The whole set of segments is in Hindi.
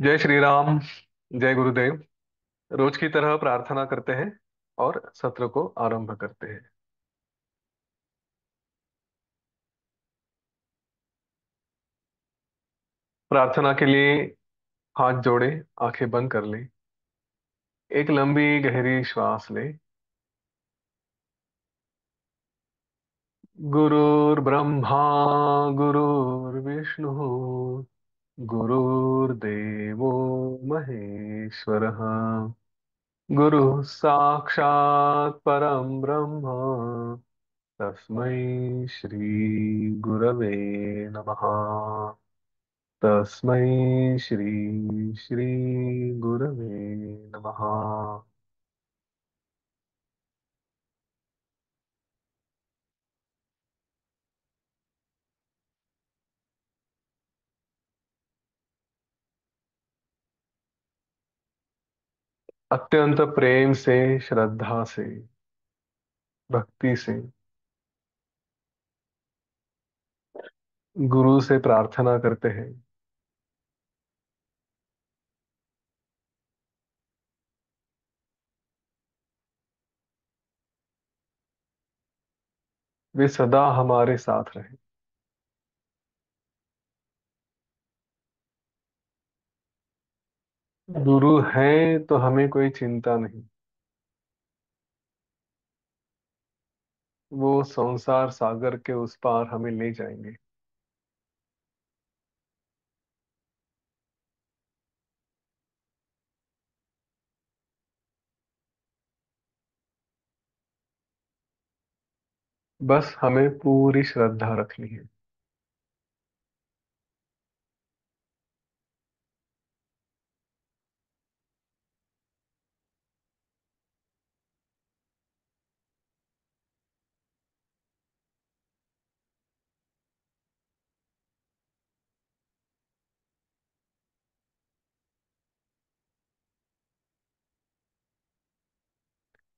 जय श्री राम। जय गुरुदेव। रोज की तरह प्रार्थना करते हैं और सत्र को आरंभ करते हैं। प्रार्थना के लिए हाथ जोड़े, आंखें बंद कर लें। एक लंबी गहरी श्वास लें। गुरुर्ब्रह्मा गुरुर्विष्णु गुरुर्देवो महेश्वरः। गुरु साक्षात् परम ब्रह्म, तस्मै श्री गुरवे नमः। तस्मै श्री श्री गुरवे नमः। अत्यंत प्रेम से, श्रद्धा से, भक्ति से गुरु से प्रार्थना करते हैं। वे सदा हमारे साथ रहे। गुरु हैं तो हमें कोई चिंता नहीं। वो संसार सागर के उस पार हमें ले जाएंगे। बस हमें पूरी श्रद्धा रखनी है।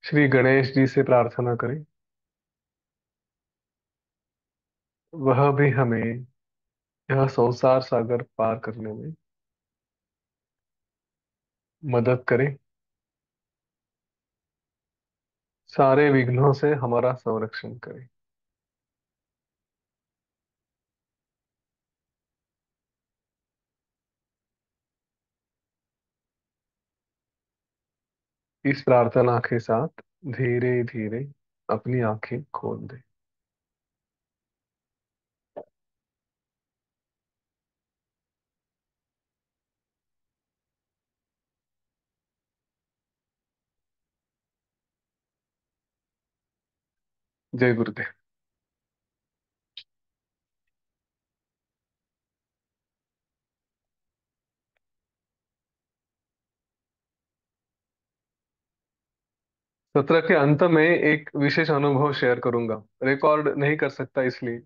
श्री गणेश जी से प्रार्थना करें। वह भी हमें यह संसार सागर पार करने में मदद करें। सारे विघ्नों से हमारा संरक्षण करें। इस प्रार्थना के साथ धीरे धीरे अपनी आंखें खोल दें। जय गुरुदेव। सत्र के अंत में एक विशेष अनुभव शेयर करूंगा। रिकॉर्ड नहीं कर सकता, इसलिए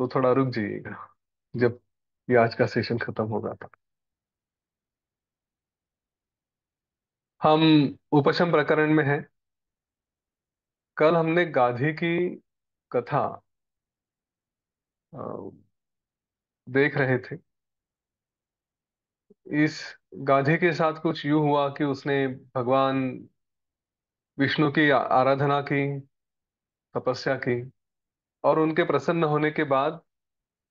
तो थोड़ा रुक जाइएगा जब ये आज का सेशन खत्म होगा तब। हम उपशम प्रकरण में हैं। कल हमने गाधी की कथा अ, देख रहे थे। इस गाधी के साथ कुछ यूं हुआ कि उसने भगवान विष्णु की आराधना की, तपस्या की, और उनके प्रसन्न होने के बाद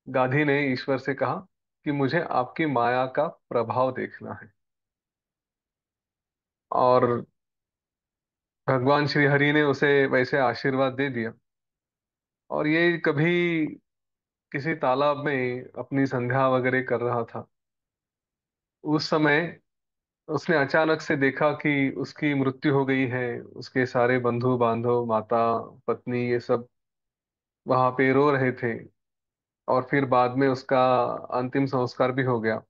गाधी ने ईश्वर से कहा कि मुझे आपकी माया का प्रभाव देखना है। और भगवान श्री हरि ने उसे वैसे आशीर्वाद दे दिया। और ये कभी किसी तालाब में अपनी संध्या वगैरह कर रहा था। उस समय उसने अचानक से देखा कि उसकी मृत्यु हो गई है। उसके सारे बंधु बांधव, माता, पत्नी, ये सब वहां पे रो रहे थे। और फिर बाद में उसका अंतिम संस्कार भी हो गया।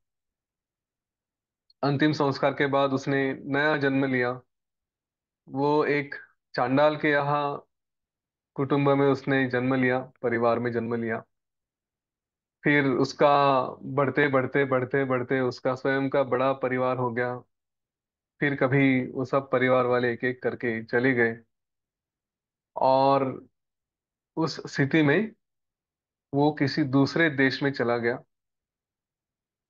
अंतिम संस्कार के बाद उसने नया जन्म लिया। वो एक चांडाल के यहाँ कुटुंब में उसने जन्म लिया, परिवार में जन्म लिया। फिर उसका बढ़ते बढ़ते बढ़ते बढ़ते उसका स्वयं का बड़ा परिवार हो गया। फिर कभी वो सब परिवार वाले एक एक करके चले गए। और उस स्थिति में वो किसी दूसरे देश में चला गया।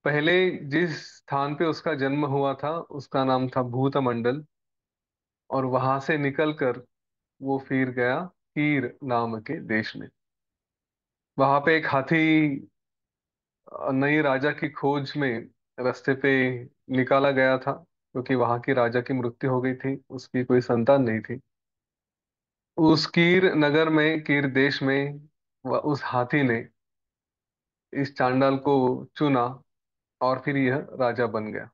पहले जिस स्थान पे उसका जन्म हुआ था उसका नाम था भूतमंडल। और वहां से निकलकर वो फिर गया कीर नाम के देश में। वहां पे एक हाथी नई राजा की खोज में रास्ते पे निकाला गया था, क्योंकि वहां की राजा की मृत्यु हो गई थी, उसकी कोई संतान नहीं थी। उस कीर नगर में, कीर देश में, उस हाथी ने इस चांडाल को चुना और फिर यह राजा बन गया।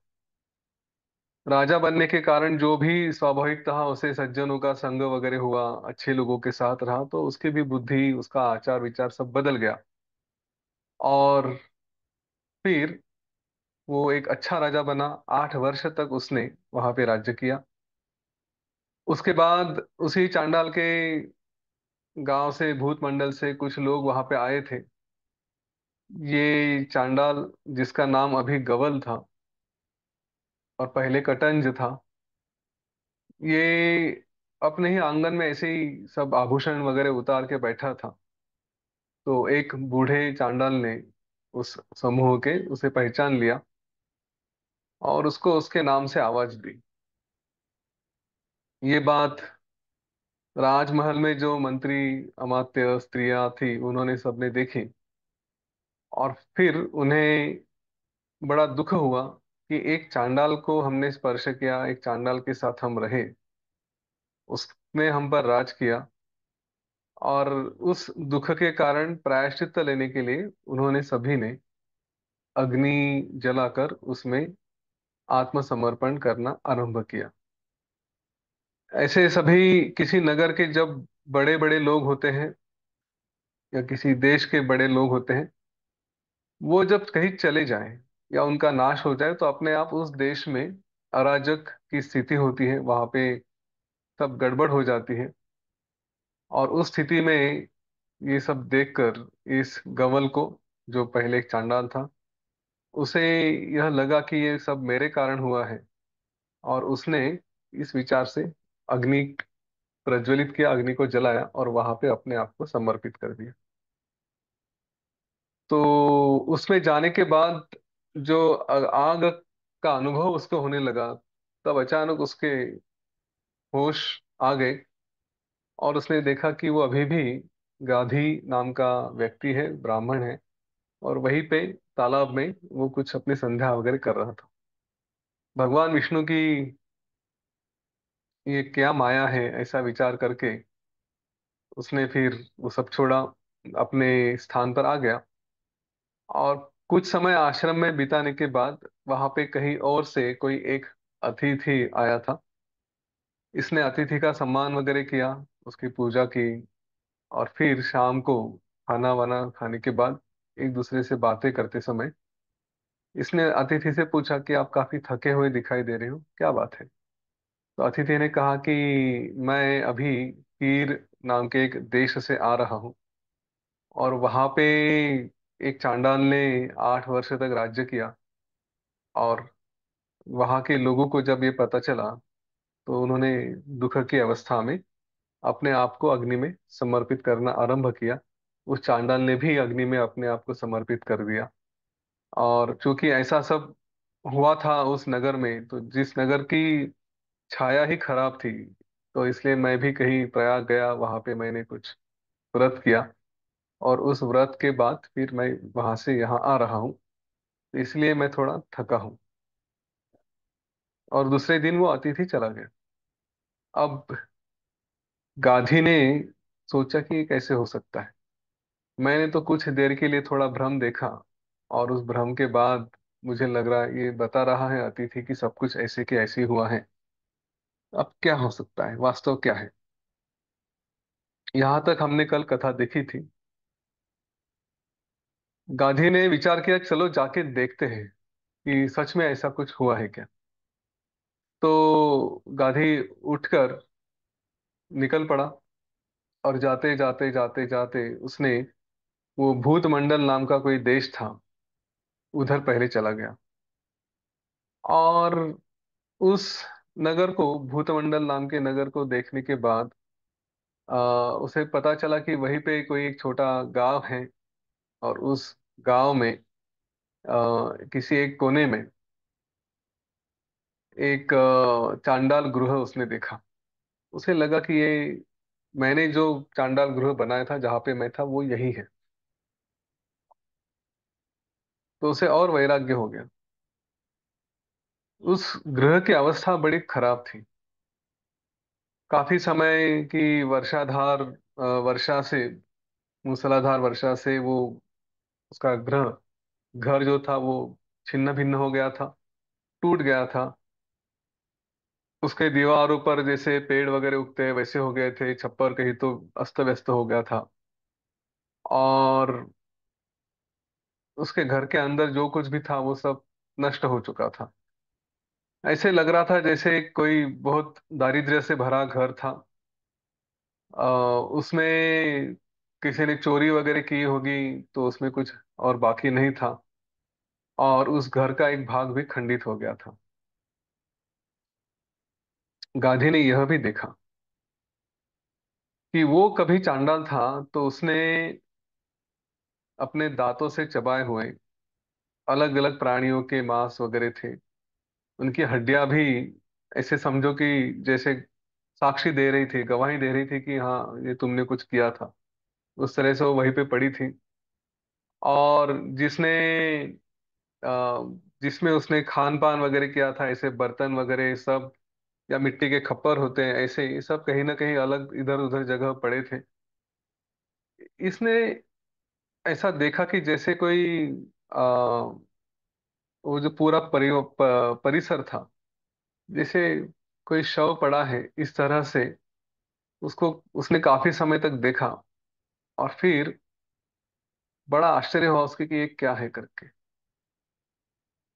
राजा बनने के कारण जो भी स्वाभाविक था, उसे सज्जनों का संग वगैरह हुआ, अच्छे लोगों के साथ रहा, तो उसकी भी बुद्धि, उसका आचार विचार सब बदल गया। और फिर वो एक अच्छा राजा बना। 8 वर्ष तक उसने वहां पे राज्य किया। उसके बाद उसी चांडाल के गांव से, भूतमंडल से कुछ लोग वहां पे आए थे। ये चांडाल, जिसका नाम अभी गवल था और पहले कटंज था, ये अपने ही आंगन में ऐसे ही सब आभूषण वगैरह उतार के बैठा था। तो एक बूढ़े चांडाल ने उस समूह के उसे पहचान लिया और उसको उसके नाम से आवाज दी। ये बात राजमहल में जो मंत्री, अमात्य, स्त्रियां थी, उन्होंने सबने देखी। और फिर उन्हें बड़ा दुख हुआ कि एक चांडाल को हमने स्पर्श किया, एक चांडाल के साथ हम रहे, उसने हम पर राज किया। और उस दुख के कारण प्रायश्चित्त लेने के लिए उन्होंने सभी ने अग्नि जलाकर उसमें आत्मसमर्पण करना आरंभ किया। ऐसे सभी, किसी नगर के जब बड़े बड़े लोग होते हैं या किसी देश के बड़े लोग होते हैं, वो जब कहीं चले जाएं या उनका नाश हो जाए, तो अपने आप उस देश में अराजक की स्थिति होती है, वहां पे सब गड़बड़ हो जाती है। और उस स्थिति में ये सब देखकर इस गवल को, जो पहले एक चांडाल था, उसे यह लगा कि ये सब मेरे कारण हुआ है। और उसने इस विचार से अग्नि प्रज्वलित किया, अग्नि को जलाया और वहां पे अपने आप को समर्पित कर दिया। तो उसमें जाने के बाद जो आग का अनुभव उसको होने लगा, तब अचानक उसके होश आ गए। और उसने देखा कि वो अभी भी गाधी नाम का व्यक्ति है, ब्राह्मण है, और वहीं पे तालाब में वो कुछ अपनी संध्या वगैरह कर रहा था। भगवान विष्णु की ये क्या माया है, ऐसा विचार करके उसने फिर वो सब छोड़ा, अपने स्थान पर आ गया। और कुछ समय आश्रम में बिताने के बाद वहां पे कहीं और से कोई एक अतिथि आया था। इसने अतिथि का सम्मान वगैरह किया, उसकी पूजा की। और फिर शाम को खाना वाना खाने के बाद एक दूसरे से बातें करते समय इसने अतिथि से पूछा कि आप काफी थके हुए दिखाई दे रहे हो, क्या बात है। तो अतिथि ने कहा कि मैं अभी कीर नाम के एक देश से आ रहा हूँ, और वहां पे एक चांडाल ने 8 वर्ष तक राज्य किया। और वहां के लोगों को जब ये पता चला, तो उन्होंने दुख की अवस्था में अपने आप को अग्नि में समर्पित करना आरंभ किया। उस चांडाल ने भी अग्नि में अपने आप को समर्पित कर दिया। और चूंकि ऐसा सब हुआ था उस नगर में, तो जिस नगर की छाया ही खराब थी, तो इसलिए मैं भी कहीं प्रयाग गया, वहां पे मैंने कुछ व्रत किया। और उस व्रत के बाद फिर मैं वहां से यहाँ आ रहा हूँ, तो इसलिए मैं थोड़ा थका हूँ। और दूसरे दिन वो अतिथि चला गया। अब गाधी ने सोचा कि ये कैसे हो सकता है। मैंने तो कुछ देर के लिए थोड़ा भ्रम देखा, और उस भ्रम के बाद मुझे लग रहा है, ये बता रहा है अतिथि कि सब कुछ ऐसे के ऐसे ही हुआ है। अब क्या हो सकता है, वास्तव क्या है। यहाँ तक हमने कल कथा देखी थी। गाधी ने विचार किया, चलो जाके देखते हैं कि सच में ऐसा कुछ हुआ है क्या। तो गाधी उठकर निकल पड़ा। और जाते जाते जाते जाते उसने, वो भूतमंडल नाम का कोई देश था, उधर पहले चला गया। और उस नगर को, भूतमंडल नाम के नगर को देखने के बाद उसे पता चला कि वहीं पे कोई एक छोटा गांव है। और उस गांव में किसी एक कोने में एक चांडाल गृह उसने देखा। उसे लगा कि ये मैंने जो चांडाल गृह बनाया था जहां पे मैं था वो यही है। तो उसे और वैराग्य हो गया। उस गृह की अवस्था बड़ी खराब थी। काफी समय की वर्षा से, मूसलाधार वर्षा से वो उसका घर जो था वो छिन्न भिन्न हो गया था, टूट गया था। उसके दीवारों पर जैसे पेड़ वगैरह उगते हैं वैसे हो गए थे, छप्पर कहीं तो अस्त व्यस्त हो गया था। और उसके घर के अंदर जो कुछ भी था वो सब नष्ट हो चुका था। ऐसे लग रहा था जैसे कोई बहुत दारिद्र्य से भरा घर था। उसमें किसी ने चोरी वगैरह की होगी, तो उसमें कुछ और बाकी नहीं था। और उस घर का एक भाग भी खंडित हो गया था। गांधी ने यह भी देखा कि वो कभी चांडाल था तो उसने अपने दांतों से चबाए हुए अलग अलग प्राणियों के मांस वगैरह थे, उनकी हड्डियां भी ऐसे समझो कि जैसे साक्षी दे रही थी, गवाही दे रही थी कि हाँ ये तुमने कुछ किया था। उस तरह से वो वहीं पे पड़ी थी। और जिसमें उसने खान पान वगैरह किया था, ऐसे बर्तन वगैरह सब या मिट्टी के खप्पर होते हैं ऐसे, ये सब कहीं ना कहीं अलग इधर उधर जगह पड़े थे। इसने ऐसा देखा कि जैसे कोई वो जो पूरा परिसर था, जैसे कोई शव पड़ा है इस तरह से उसको उसने काफी समय तक देखा। और फिर बड़ा आश्चर्य हुआ उसके कि ये क्या है करके।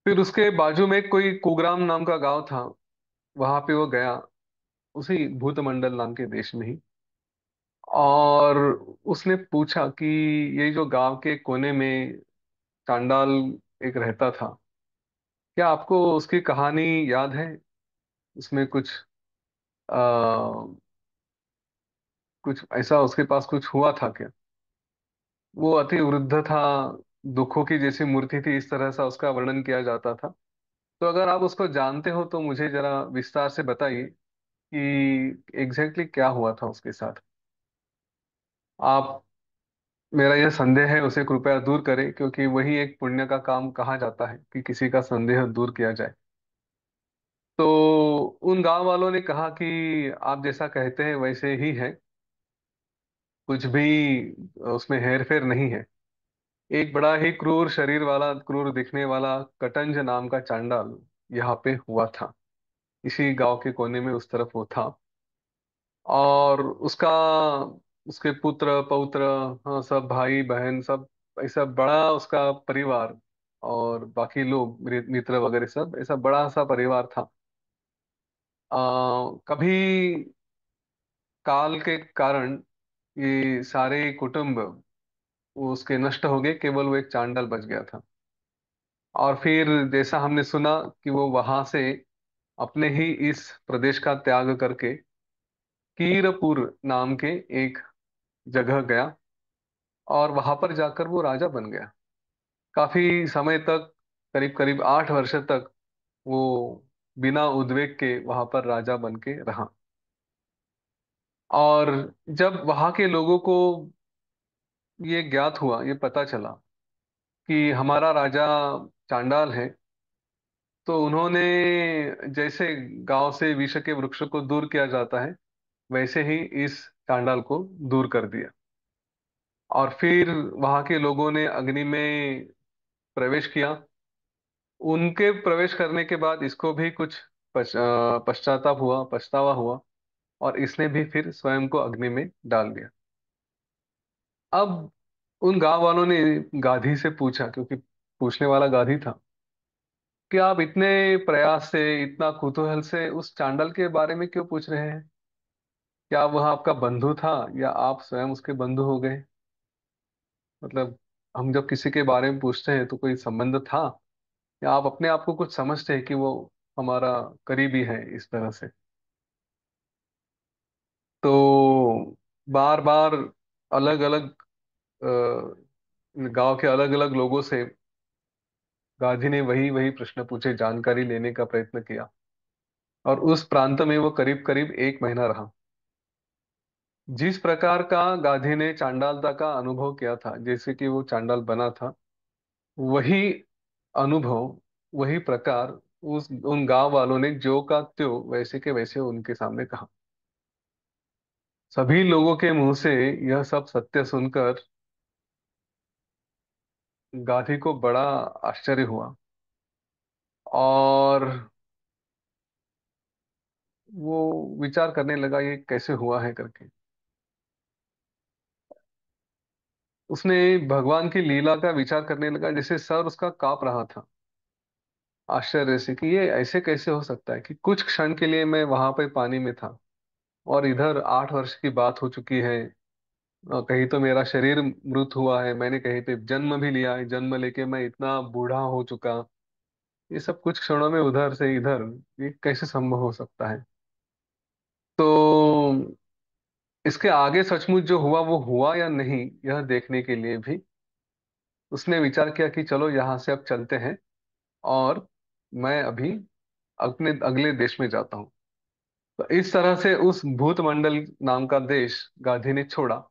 फिर उसके बाजू में कोई कुग्राम नाम का गांव था, वहां पे वो गया, उसी भूतमंडल नाम के देश में ही। और उसने पूछा कि ये जो गांव के कोने में चांडाल एक रहता था, क्या आपको उसकी कहानी याद है? उसमें आ, कुछ ऐसा उसके पास कुछ हुआ था क्या? वो अति वृद्ध था, दुखों की जैसी मूर्ति थी, इस तरह सा उसका वर्णन किया जाता था। तो अगर आप उसको जानते हो तो मुझे जरा विस्तार से बताइए कि एग्जैक्टली क्या हुआ था उसके साथ। आप मेरा यह संदेह है उसे कृपया दूर करें, क्योंकि वही एक पुण्य का काम कहा जाता है कि किसी का संदेह दूर किया जाए। तो उन गांव वालों ने कहा कि आप जैसा कहते हैं वैसे ही है, कुछ भी उसमें हेर फेर नहीं है। एक बड़ा ही क्रूर शरीर वाला, क्रूर दिखने वाला कटंज नाम का चांडाल यहाँ पे हुआ था, इसी गांव के कोने में उस तरफ वो था। और उसके पुत्र पौत्र, हाँ, सब भाई बहन सब, ऐसा बड़ा उसका परिवार, और बाकी लोग मित्र वगैरह सब, ऐसा बड़ा सा परिवार था। कभी काल के कारण ये सारे कुटुंब वो उसके नष्ट हो गए, केवल वो एक चांडाल बच गया था। और फिर जैसा हमने सुना कि वो वहां से अपने ही इस प्रदेश का त्याग करके कीरपुर नाम के एक जगह गया, और वहां पर जाकर वो राजा बन गया। काफी समय तक, करीब करीब 8 वर्ष तक वो बिना उद्वेग के वहां पर राजा बन के रहा। और जब वहां के लोगों को ये ज्ञात हुआ, ये पता चला कि हमारा राजा चांडाल है, तो उन्होंने जैसे गांव से विष के वृक्ष को दूर किया जाता है वैसे ही इस चांडाल को दूर कर दिया। और फिर वहां के लोगों ने अग्नि में प्रवेश किया। उनके प्रवेश करने के बाद इसको भी कुछ पश्चाताप हुआ, पछतावा हुआ, और इसने भी फिर स्वयं को अग्नि में डाल दिया। अब उन गांव वालों ने गाधी से पूछा, क्योंकि पूछने वाला गाधी था, कि आप इतने प्रयास से, इतना कुतूहल से उस चांडाल के बारे में क्यों पूछ रहे हैं? क्या वह आपका बंधु था या आप स्वयं उसके बंधु हो गए? मतलब हम जब किसी के बारे में पूछते हैं तो कोई संबंध था, या आप अपने आप को कुछ समझते हैं कि वो हमारा करीबी है इस तरह से? तो बार बार अलग अलग गांव के अलग अलग लोगों से गाधी ने वही वही प्रश्न पूछे, जानकारी लेने का प्रयत्न किया। और उस प्रांत में वो करीब करीब 1 महीना रहा। जिस प्रकार का गाधी ने चांडालता का अनुभव किया था, जैसे कि वो चांडाल बना था, वही अनुभव, वही प्रकार उस उन गांव वालों ने जो का त्यों वैसे के वैसे उनके सामने कहा। सभी लोगों के मुंह से यह सब सत्य सुनकर गाधी को बड़ा आश्चर्य हुआ। और वो विचार करने लगा ये कैसे हुआ है करके। उसने भगवान की लीला का विचार करने लगा, जैसे सर उसका कांप रहा था आश्चर्य से कि ये ऐसे कैसे हो सकता है कि कुछ क्षण के लिए मैं वहां पे पानी में था, और इधर 8 वर्ष की बात हो चुकी है। कहीं तो मेरा शरीर मृत हुआ है, मैंने कहीं पे जन्म भी लिया है, जन्म लेके मैं इतना बूढ़ा हो चुका। ये सब कुछ क्षणों में उधर से इधर, ये कैसे संभव हो सकता है। तो इसके आगे सचमुच जो हुआ वो हुआ या नहीं, यह देखने के लिए भी उसने विचार किया कि चलो यहाँ से अब चलते हैं, और मैं अभी अपने अगले देश में जाता हूँ। तो इस तरह से उस भूतमंडल नाम का देश गांधी ने छोड़ा,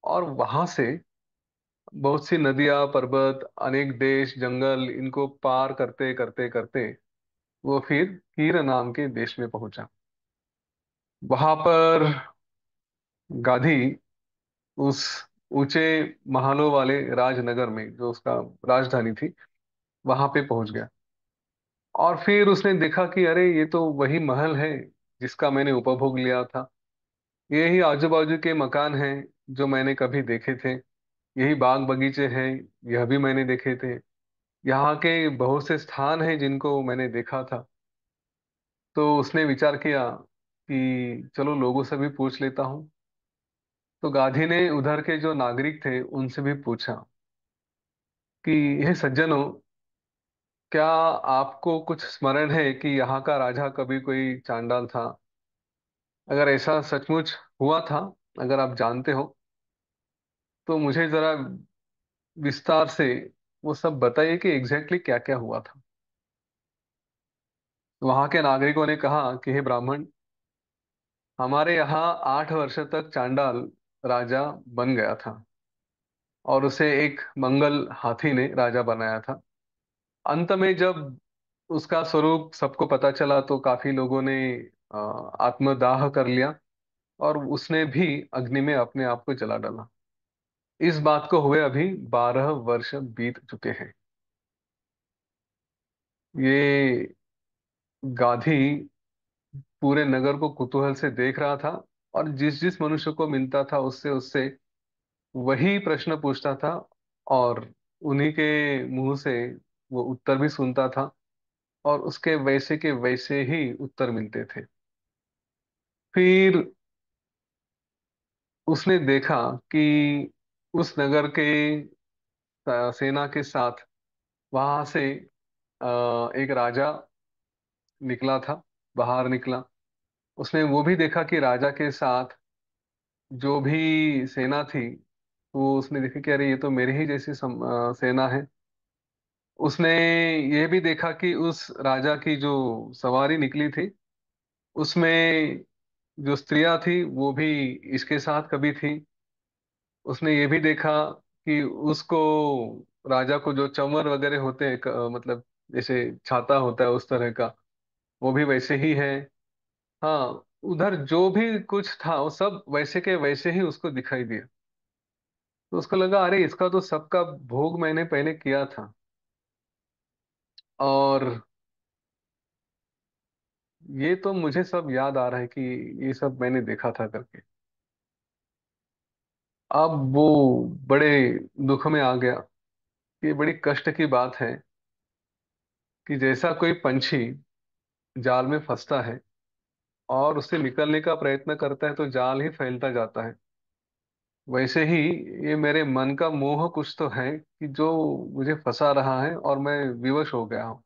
और वहां से बहुत सी नदियां, पर्वत, अनेक देश, जंगल, इनको पार करते करते करते वो फिर कीर नाम के देश में पहुंचा। वहां पर गांधी उस ऊंचे महलों वाले राजनगर में, जो उसका राजधानी थी, वहां पे पहुंच गया। और फिर उसने देखा कि अरे ये तो वही महल है जिसका मैंने उपभोग लिया था। यही आजू बाजू के मकान हैं जो मैंने कभी देखे थे। यही बाग बगीचे हैं, यह भी मैंने देखे थे। यहाँ के बहुत से स्थान हैं जिनको मैंने देखा था। तो उसने विचार किया कि चलो लोगों से भी पूछ लेता हूँ। तो गांधी ने उधर के जो नागरिक थे उनसे भी पूछा कि हे सज्जनों, क्या आपको कुछ स्मरण है कि यहाँ का राजा कभी कोई चांडाल था? अगर ऐसा सचमुच हुआ था, अगर आप जानते हो, तो मुझे जरा विस्तार से वो सब बताइए कि एग्जैक्टली क्या क्या हुआ था। वहां के नागरिकों ने कहा कि हे ब्राह्मण, हमारे यहाँ 8 वर्ष तक चांडाल राजा बन गया था, और उसे एक मंगल हाथी ने राजा बनाया था। अंत में जब उसका स्वरूप सबको पता चला तो काफी लोगों ने आत्मदाह कर लिया, और उसने भी अग्नि में अपने आप को जला डाला। इस बात को हुए अभी 12 वर्ष बीत चुके हैं। ये गाधी पूरे नगर को कुतूहल से देख रहा था, और जिस जिस मनुष्य को मिलता था उससे उससे वही प्रश्न पूछता था, और उन्हीं के मुंह से वो उत्तर भी सुनता था, और उसके वैसे के वैसे ही उत्तर मिलते थे। फिर उसने देखा कि उस नगर के सेना के साथ वहां से एक राजा निकला था, बाहर निकला। उसने वो भी देखा कि राजा के साथ जो भी सेना थी, वो उसने देखा कि अरे ये तो मेरी ही जैसी सेना है। उसने ये भी देखा कि उस राजा की जो सवारी निकली थी, उसमें जो स्त्रियां थी वो भी इसके साथ कभी थी। उसने ये भी देखा कि उसको, राजा को जो चंवर वगैरह होते हैं, मतलब जैसे छाता होता है उस तरह का, वो भी वैसे ही है। हाँ, उधर जो भी कुछ था वो सब वैसे के वैसे ही उसको दिखाई दिया। तो उसको लगा अरे इसका तो सबका भोग मैंने पहले किया था, और ये तो मुझे सब याद आ रहा है कि ये सब मैंने देखा था करके। अब वो बड़े दुख में आ गया। ये बड़ी कष्ट की बात है कि जैसा कोई पंछी जाल में फंसता है और उससे निकलने का प्रयत्न करता है तो जाल ही फैलता जाता है, वैसे ही ये मेरे मन का मोह कुछ तो है कि जो मुझे फंसा रहा है, और मैं विवश हो गया हूँ।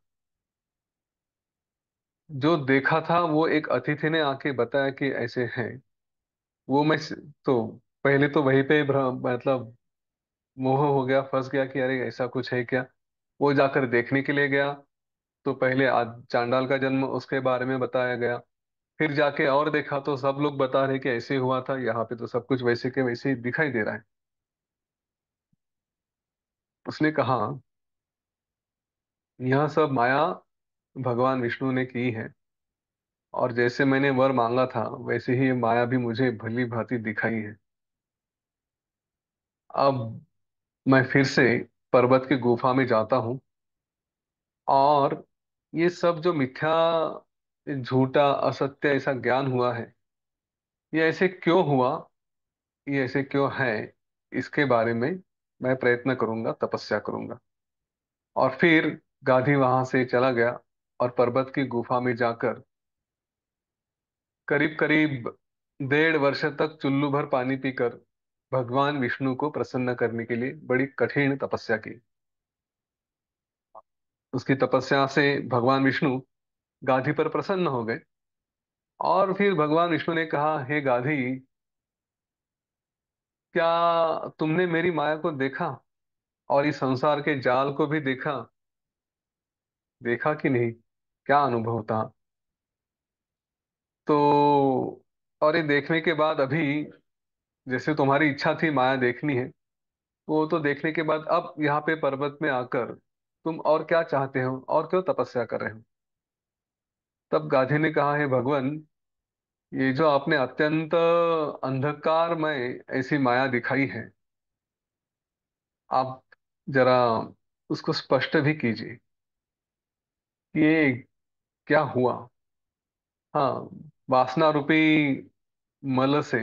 जो देखा था वो एक अतिथि ने आके बताया कि ऐसे है। वो मैं तो पहले तो वहीं पे मतलब मोह हो गया, फंस गया कि अरे ऐसा कुछ है क्या। वो जाकर देखने के लिए गया, तो पहले चांडाल का जन्म उसके बारे में बताया गया। फिर जाके और देखा तो सब लोग बता रहे कि ऐसे हुआ था, यहाँ पे तो सब कुछ वैसे के वैसे ही दिखाई दे रहा है। उसने कहा, यह सब माया भगवान विष्णु ने की है, और जैसे मैंने वर मांगा था वैसे ही ये माया भी मुझे भली भांति दिखाई है। अब मैं फिर से पर्वत की गुफा में जाता हूँ, और ये सब जो मिथ्या, झूठा, असत्य ऐसा ज्ञान हुआ है, ये ऐसे क्यों हुआ, ये ऐसे क्यों है, इसके बारे में मैं प्रयत्न करूंगा, तपस्या करूंगा। और फिर गाधी वहां से चला गया, और पर्वत की गुफा में जाकर करीब करीब 1.5 वर्ष तक चुल्लू भर पानी पीकर भगवान विष्णु को प्रसन्न करने के लिए बड़ी कठिन तपस्या की। उसकी तपस्या से भगवान विष्णु गाधी पर प्रसन्न हो गए। और फिर भगवान विष्णु ने कहा, हे गाधी, क्या तुमने मेरी माया को देखा, और इस संसार के जाल को भी देखा? देखा कि नहीं? क्या अनुभव था? तो और ये देखने के बाद अभी, जैसे तुम्हारी इच्छा थी माया देखनी है, वो तो देखने के बाद अब यहाँ पे पर्वत में आकर तुम और क्या चाहते हो, और क्यों तपस्या कर रहे हो? तब गाधी ने कहा, हे भगवान, ये जो आपने अत्यंत अंधकारमय ऐसी माया दिखाई है, आप जरा उसको स्पष्ट भी कीजिए कि ये क्या हुआ। हाँ, वासना रूपी मल से,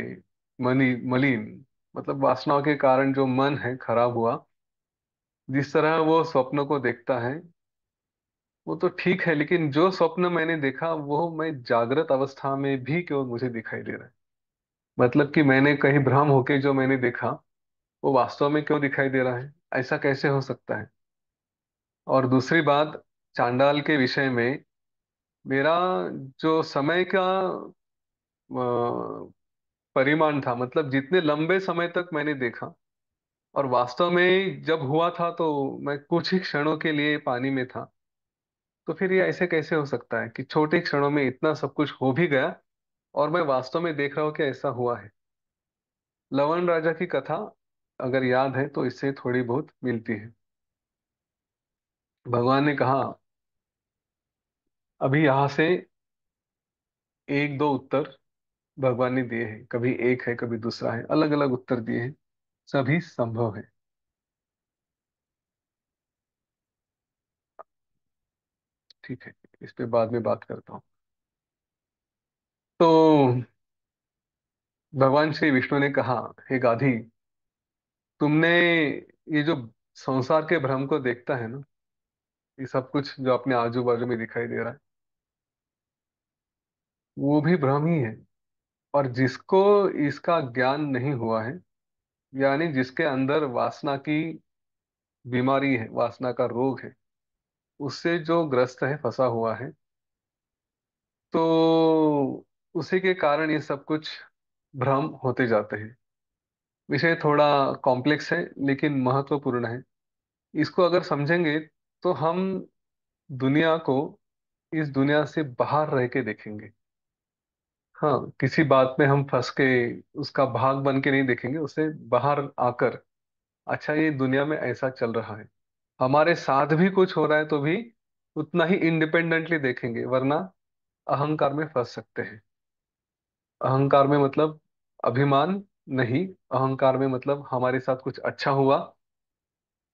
मलिन, मतलब वासनाओं के कारण जो मन है खराब हुआ, जिस तरह वो स्वप्न को देखता है वो तो ठीक है, लेकिन जो स्वप्न मैंने देखा वो मैं जागृत अवस्था में भी क्यों मुझे दिखाई दे रहा है? मतलब कि मैंने कहीं भ्रम होके जो मैंने देखा वो वास्तव में क्यों दिखाई दे रहा है? ऐसा कैसे हो सकता है? और दूसरी बात, चांडाल के विषय में मेरा जो समय का परिमाण था, मतलब जितने लंबे समय तक मैंने देखा, और वास्तव में जब हुआ था तो मैं कुछ ही क्षणों के लिए पानी में था। तो फिर ये ऐसे कैसे हो सकता है कि छोटे क्षणों में इतना सब कुछ हो भी गया, और मैं वास्तव में देख रहा हूँ कि ऐसा हुआ है? लवण राजा की कथा अगर याद है तो इससे थोड़ी बहुत मिलती है। भगवान ने कहा, अभी यहाँ से एक दो उत्तर भगवान ने दिए हैं, कभी एक है कभी दूसरा है, अलग अलग उत्तर दिए हैं, सभी संभव है। ठीक है, इस पे बाद में बात करता हूँ। तो भगवान श्री विष्णु ने कहा, हे गाधी, तुमने ये जो संसार के भ्रम को देखता है ना, ये सब कुछ जो अपने आजू बाजू में दिखाई दे रहा है, वो भी भ्रम ही है। और जिसको इसका ज्ञान नहीं हुआ है, यानी जिसके अंदर वासना की बीमारी है, वासना का रोग है, उससे जो ग्रस्त है, फंसा हुआ है, तो उसी के कारण ये सब कुछ भ्रम होते जाते हैं। विषय थोड़ा कॉम्प्लेक्स है लेकिन महत्वपूर्ण है। इसको अगर समझेंगे तो हम दुनिया को इस दुनिया से बाहर रह के देखेंगे। हाँ, किसी बात में हम फंस के उसका भाग बन के नहीं देखेंगे, उसे बाहर आकर, अच्छा ये दुनिया में ऐसा चल रहा है, हमारे साथ भी कुछ हो रहा है, तो भी उतना ही इंडिपेंडेंटली देखेंगे, वरना अहंकार में फंस सकते हैं। अहंकार में मतलब अभिमान नहीं, अहंकार में मतलब हमारे साथ कुछ अच्छा हुआ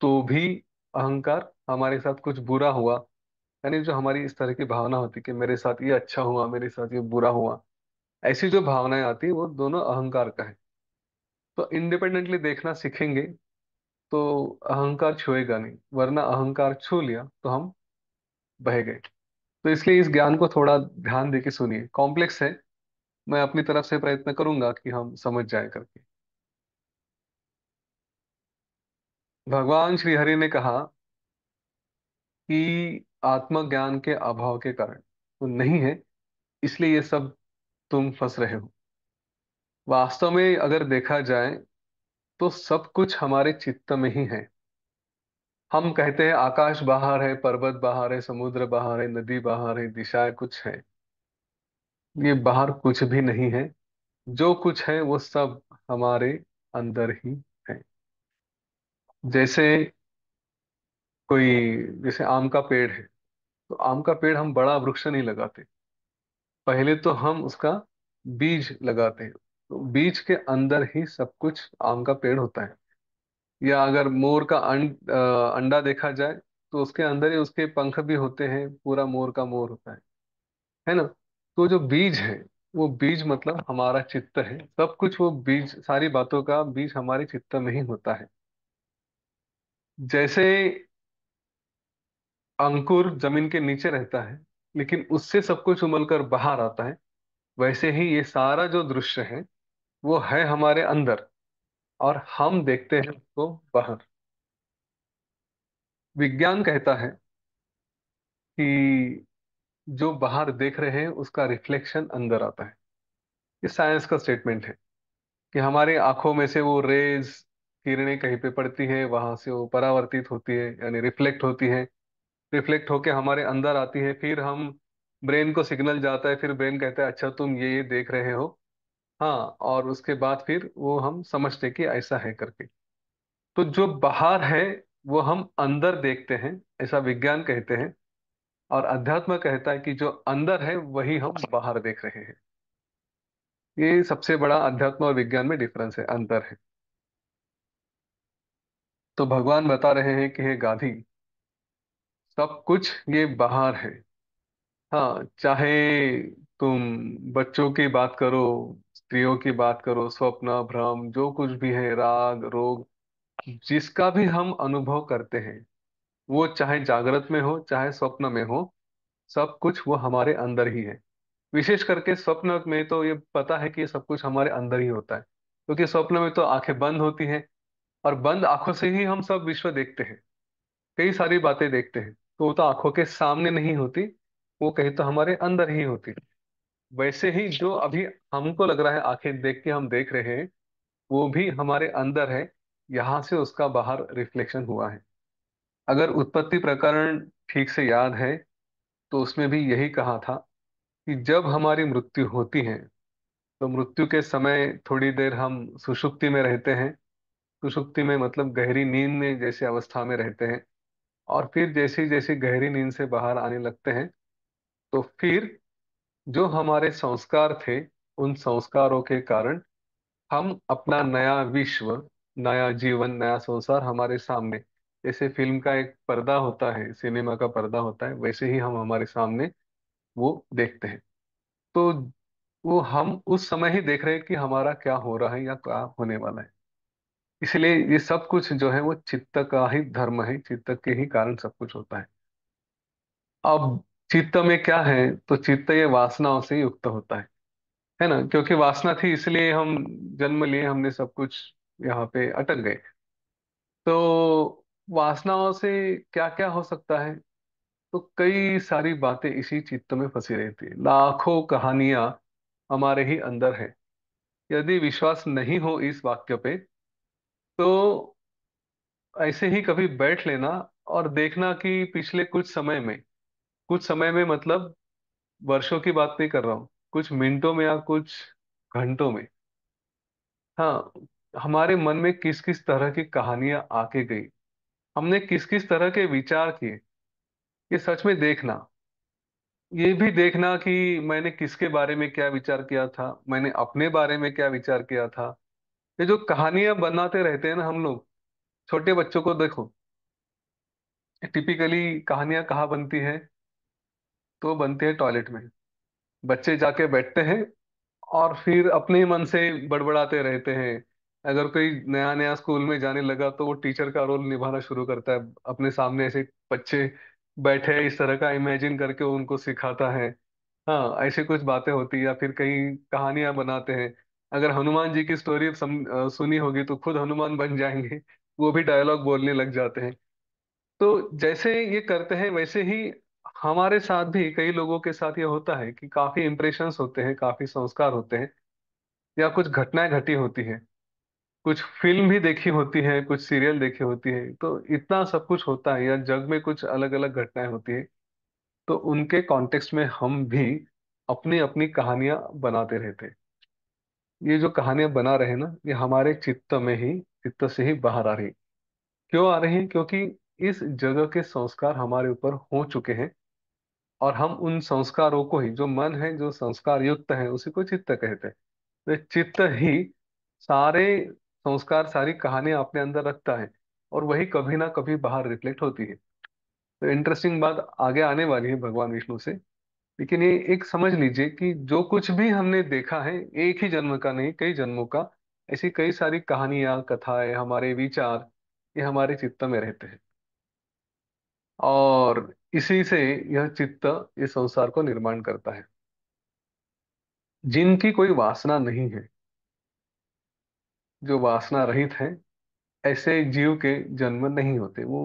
तो भी अहंकार, हमारे साथ कुछ बुरा हुआ, यानी जो हमारी इस तरह की भावना होती कि मेरे साथ ये अच्छा हुआ, मेरे साथ ये बुरा हुआ, ऐसी जो भावनाएं आती है वो दोनों अहंकार का है। तो इंडिपेंडेंटली देखना सीखेंगे तो अहंकार छुएगा नहीं, वरना अहंकार छू लिया तो हम बह गए। तो इसलिए इस ज्ञान को थोड़ा ध्यान देके सुनिए, कॉम्प्लेक्स है, मैं अपनी तरफ से प्रयत्न करूंगा कि हम समझ जाए करके। भगवान श्री हरि ने कहा कि आत्मज्ञान के अभाव के कारण वो नहीं है, इसलिए ये सब तुम फंस रहे हो। वास्तव में अगर देखा जाए तो सब कुछ हमारे चित्त में ही है। हम कहते हैं आकाश बाहर है, पर्वत बाहर है, समुद्र बाहर है, नदी बाहर है, दिशाएं कुछ है। ये बाहर कुछ भी नहीं है। जो कुछ है वो सब हमारे अंदर ही है। जैसे कोई, जैसे आम का पेड़ है, तो आम का पेड़ हम बड़ा वृक्ष नहीं लगाते। पहले तो हम उसका बीज लगाते हैं, तो बीज के अंदर ही सब कुछ आम का पेड़ होता है। या अगर मोर का अंडा देखा जाए, तो उसके अंदर ही उसके पंख भी होते हैं, पूरा मोर का मोर होता है ना। तो जो बीज है, वो बीज मतलब हमारा चित्त है। सब कुछ वो बीज, सारी बातों का बीज हमारे चित्त में ही होता है। जैसे अंकुर जमीन के नीचे रहता है, लेकिन उससे सब कुछ उमल कर बाहर आता है, वैसे ही ये सारा जो दृश्य है वो है हमारे अंदर, और हम देखते हैं उसको बाहर। विज्ञान कहता है कि जो बाहर देख रहे हैं उसका रिफ्लेक्शन अंदर आता है। ये साइंस का स्टेटमेंट है कि हमारी आंखों में से वो रेज, किरणें कहीं पे पड़ती है, वहां से वो परावर्तित होती है, यानी रिफ्लेक्ट होती है। रिफ्लेक्ट होके हमारे अंदर आती है, फिर हम ब्रेन को सिग्नल जाता है, फिर ब्रेन कहता है अच्छा तुम ये देख रहे हो। हाँ, और उसके बाद फिर वो हम समझते कि ऐसा है करके। तो जो बाहर है वो हम अंदर देखते हैं, ऐसा विज्ञान कहते हैं। और अध्यात्म कहता है कि जो अंदर है वही हम बाहर देख रहे हैं। ये सबसे बड़ा अध्यात्म और विज्ञान में डिफरेंस है, अंतर है। तो भगवान बता रहे हैं कि हे गाधी, सब कुछ ये बाहर है। हाँ, चाहे तुम बच्चों की बात करो, स्त्रियों की बात करो, स्वप्न भ्रम जो कुछ भी है, राग रोग, जिसका भी हम अनुभव करते हैं, वो चाहे जागृत में हो चाहे स्वप्न में हो, सब कुछ वो हमारे अंदर ही है। विशेष करके स्वप्न में तो ये पता है कि ये सब कुछ हमारे अंदर ही होता है, क्योंकि स्वप्न में तो आंखें बंद होती हैं, और बंद आंखों से ही हम सब विश्व देखते हैं, कई सारी बातें देखते हैं। तो वो तो आंखों के सामने नहीं होती, वो कहीं तो हमारे अंदर ही होती। वैसे ही जो अभी हमको लग रहा है आंखें देख के हम देख रहे हैं, वो भी हमारे अंदर है। यहाँ से उसका बाहर रिफ्लेक्शन हुआ है। अगर उत्पत्ति प्रकरण ठीक से याद है, तो उसमें भी यही कहा था कि जब हमारी मृत्यु होती है, तो मृत्यु के समय थोड़ी देर हम सुषुप्ति में रहते हैं। सुषुप्ति में मतलब गहरी नींद में जैसे अवस्था में रहते हैं। और फिर जैसी जैसी गहरी नींद से बाहर आने लगते हैं, तो फिर जो हमारे संस्कार थे, उन संस्कारों के कारण हम अपना नया विश्व, नया जीवन, नया संसार हमारे सामने, जैसे फिल्म का एक पर्दा होता है, सिनेमा का पर्दा होता है, वैसे ही हम हमारे सामने वो देखते हैं। तो वो हम उस समय ही देख रहे हैं कि हमारा क्या हो रहा है या क्या होने वाला है। इसलिए ये सब कुछ जो है वो चित्त का ही धर्म है, चित्त के ही कारण सब कुछ होता है। अब चित्त में क्या है, तो चित्त ये वासनाओं से युक्त होता है ना। क्योंकि वासना थी इसलिए हम जन्म लिए, हमने सब कुछ यहाँ पे अटक गए। तो वासनाओं से क्या क्या हो सकता है, तो कई सारी बातें इसी चित्त में फंसी रहती है। लाखों कहानियां हमारे ही अंदर है। यदि विश्वास नहीं हो इस वाक्य पे, तो ऐसे ही कभी बैठ लेना और देखना कि पिछले कुछ समय में मतलब वर्षों की बात नहीं कर रहा हूँ, कुछ मिनटों में या कुछ घंटों में, हाँ, हमारे मन में किस किस तरह की कहानियां आके गई, हमने किस किस तरह के विचार किए। ये सच में देखना, ये भी देखना कि मैंने किसके बारे में क्या विचार किया था, मैंने अपने बारे में क्या विचार किया था। ये जो कहानियां बनाते रहते हैं ना हम लोग, छोटे बच्चों को देखो, टिपिकली कहानियां कहाँ बनती है, तो बनती है टॉयलेट में। बच्चे जाके बैठते हैं और फिर अपने ही मन से बड़बड़ाते रहते हैं। अगर कोई नया नया स्कूल में जाने लगा, तो वो टीचर का रोल निभाना शुरू करता है, अपने सामने ऐसे बच्चे बैठे हैं इस तरह का इमेजिन करके वो उनको सिखाता है। हाँ, ऐसी कुछ बातें होती है, या फिर कहीं कहानियां बनाते हैं। अगर हनुमान जी की स्टोरी सुनी होगी, तो खुद हनुमान बन जाएंगे, वो भी डायलॉग बोलने लग जाते हैं। तो जैसे ये करते हैं, वैसे ही हमारे साथ भी कई लोगों के साथ ये होता है कि काफी इंप्रेशंस होते हैं, काफी संस्कार होते हैं, या कुछ घटनाएं घटी होती हैं, कुछ फिल्म भी देखी होती है, कुछ सीरियल देखी होती है, तो इतना सब कुछ होता है, या जग में कुछ अलग अलग घटनाएं होती है, तो उनके कॉन्टेक्स्ट में हम भी अपनी अपनी कहानियां बनाते रहते हैं। ये जो कहानियां बना रहे हैं ना, ये हमारे चित्त में ही, चित्त से ही बाहर आ रही। क्यों आ रही है? क्योंकि इस जगह के संस्कार हमारे ऊपर हो चुके हैं, और हम उन संस्कारों को ही, जो मन है जो संस्कार युक्त है, उसी को चित्त कहते हैं। तो ये चित्त ही सारे संस्कार, सारी कहानियां अपने अंदर रखता है, और वही कभी ना कभी बाहर रिफ्लेक्ट होती है। तो इंटरेस्टिंग बात आगे आने वाली है भगवान विष्णु से। लेकिन ये एक समझ लीजिए कि जो कुछ भी हमने देखा है, एक ही जन्म का नहीं, कई जन्मों का, ऐसी कई सारी कहानियां, कथाएं, हमारे विचार, ये हमारे चित्त में रहते हैं। और इसी से यह चित्त इस संसार को निर्माण करता है। जिनकी कोई वासना नहीं है, जो वासना रहित है, ऐसे जीव के जन्म नहीं होते। वो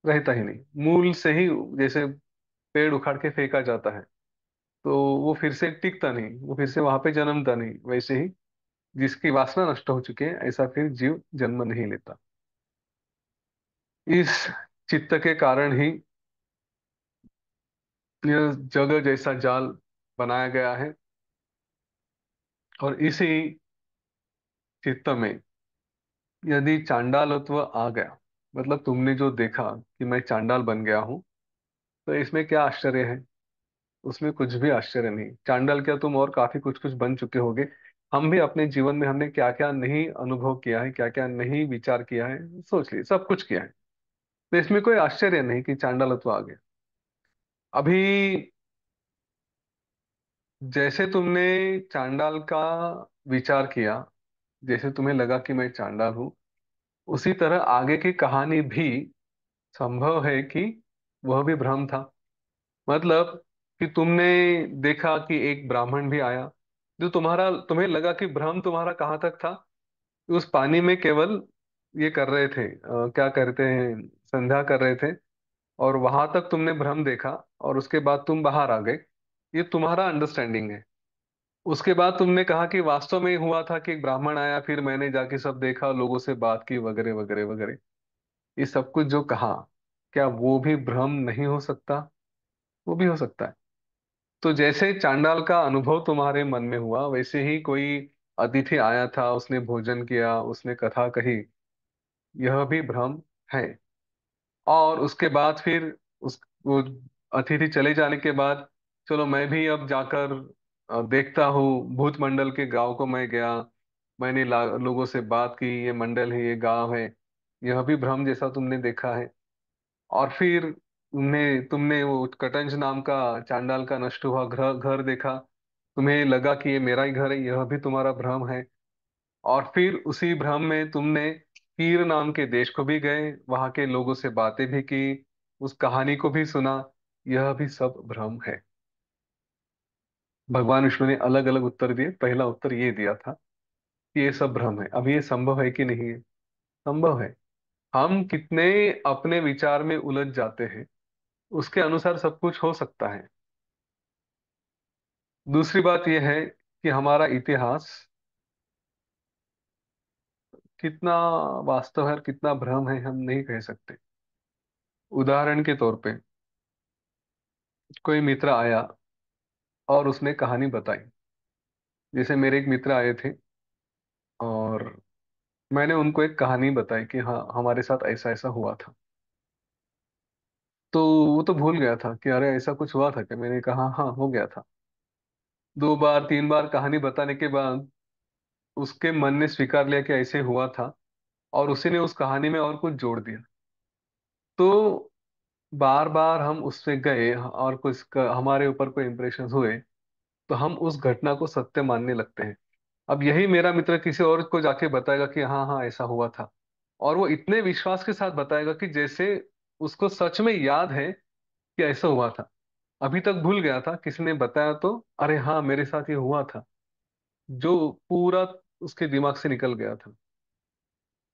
रहता ही नहीं मूल से ही। जैसे पेड़ उखाड़ के फेंका जाता है, तो वो फिर से टिकता नहीं, वो फिर से वहां पे जन्मता नहीं, वैसे ही जिसकी वासना नष्ट हो चुकी है, ऐसा फिर जीव जन्म नहीं लेता। इस चित्त के कारण ही यह जग जैसा जाल बनाया गया है। और इसी चित्त में यदि चांडालत्व आ गया, मतलब तुमने जो देखा कि मैं चांडाल बन गया हूं, तो इसमें क्या आश्चर्य है? उसमें कुछ भी आश्चर्य नहीं। चांडाल क्या, तुम और काफी कुछ कुछ बन चुके होगे। हम भी अपने जीवन में हमने क्या क्या नहीं अनुभव किया है, क्या क्या नहीं विचार किया है, सोच लिए सब कुछ किया है। तो इसमें कोई आश्चर्य नहीं कि चांडालत्व आ गया। अभी जैसे तुमने चांडाल का विचार किया, जैसे तुम्हें लगा कि मैं चांडाल हूं, उसी तरह आगे की कहानी भी संभव है कि वह भी भ्रम था। मतलब कि तुमने देखा कि एक ब्राह्मण भी आया, जो तुम्हें लगा कि भ्रम तुम्हारा कहाँ तक था। उस पानी में केवल ये कर रहे थे, क्या करते हैं, संध्या कर रहे थे, और वहां तक तुमने भ्रम देखा, और उसके बाद तुम बाहर आ गए। ये तुम्हारा अंडरस्टैंडिंग है। उसके बाद तुमने कहा कि वास्तव में हुआ था कि एक ब्राह्मण आया, फिर मैंने जाके सब देखा, लोगों से बात की, वगैरह वगैरह वगैरह। ये सब कुछ जो कहा, क्या वो भी भ्रम नहीं हो सकता? वो भी हो सकता है। तो जैसे चांडाल का अनुभव तुम्हारे मन में हुआ, वैसे ही कोई अतिथि आया था, उसने भोजन किया, उसने कथा कही, यह भी भ्रम है। और उसके बाद फिर उस वो अतिथि चले जाने के बाद, चलो मैं भी अब जाकर देखता हूँ, भूत मंडल के गांव को मैं गया, मैंने लोगों से बात की, ये मंडल है, ये गांव है। यह भी भ्रम जैसा तुमने देखा है। और फिर तुमने तुमने वो कटंज नाम का चांडाल का नष्ट हुआ घर घर देखा, तुम्हें लगा कि ये मेरा ही घर है, यह भी तुम्हारा भ्रम है। और फिर उसी भ्रम में तुमने कीर नाम के देश को भी गए, वहां के लोगों से बातें भी की, उस कहानी को भी सुना। यह भी सब भ्रम है। भगवान विष्णु ने अलग अलग उत्तर दिए। पहला उत्तर ये दिया था कि ये सब भ्रम है। अब ये संभव है कि नहीं है? संभव है। हम कितने अपने विचार में उलझ जाते हैं, उसके अनुसार सब कुछ हो सकता है। दूसरी बात यह है कि हमारा इतिहास कितना वास्तव है और कितना भ्रम है, हम नहीं कह सकते। उदाहरण के तौर पे, कोई मित्र आया और उसने कहानी बताई। जैसे मेरे एक मित्र आए थे, और मैंने उनको एक कहानी बताई कि हाँ, हमारे साथ ऐसा ऐसा हुआ था। तो वो तो भूल गया था कि अरे ऐसा कुछ हुआ था क्या। मैंने कहा हाँ, हो गया था। दो बार तीन बार कहानी बताने के बाद उसके मन ने स्वीकार लिया कि ऐसे हुआ था, और उसी ने उस कहानी में और कुछ जोड़ दिया। तो बार बार हम उससे गए, और हमारे ऊपर कोई इंप्रेशन हुए, तो हम उस घटना को सत्य मानने लगते हैं। अब यही मेरा मित्र किसी और को जाके बताएगा कि हाँ हाँ ऐसा हुआ था, और वो इतने विश्वास के साथ बताएगा कि जैसे उसको सच में याद है कि ऐसा हुआ था। अभी तक भूल गया था, किसी ने बताया तो अरे हाँ, मेरे साथ ये हुआ था। जो पूरा उसके दिमाग से निकल गया था,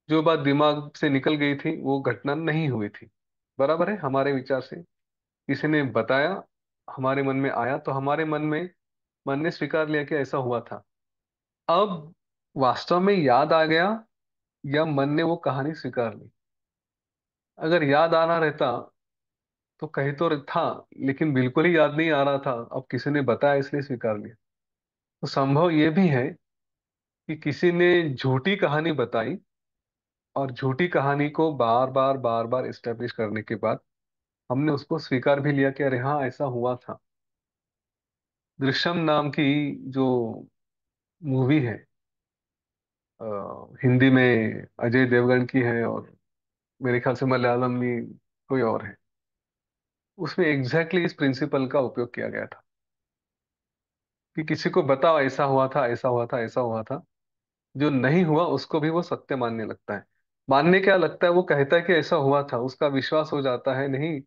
जो बात दिमाग से निकल गई थी, वो घटना नहीं हुई थी। बराबर है हमारे विचार से। किसी ने बताया, हमारे मन में आया, तो हमारे मन ने स्वीकार लिया कि ऐसा हुआ था। अब वास्तव में याद आ गया, या मन ने वो कहानी स्वीकार ली। अगर याद आना रहता तो कहीं तो था, लेकिन बिल्कुल ही याद नहीं आ रहा था, अब किसी ने बताया इसलिए स्वीकार लिया। तो संभव ये भी है कि किसी ने झूठी कहानी बताई, और झूठी कहानी को बार बार बार बार इस्टेब्लिश करने के बाद हमने उसको स्वीकार भी लिया कि अरे हाँ ऐसा हुआ था। दृश्यम नाम की जो मूवी है, अ, हिंदी में अजय देवगन की है, और मेरे ख्याल से मलयालम में कोई और है, उसमें एग्जैक्टली इस प्रिंसिपल का उपयोग किया गया था कि किसी को बताओ ऐसा हुआ था, ऐसा हुआ था, ऐसा हुआ था, जो नहीं हुआ उसको भी वो सत्य मानने लगता है। मानने क्या लगता है, वो कहता है कि ऐसा हुआ था, उसका विश्वास हो जाता है। नहीं,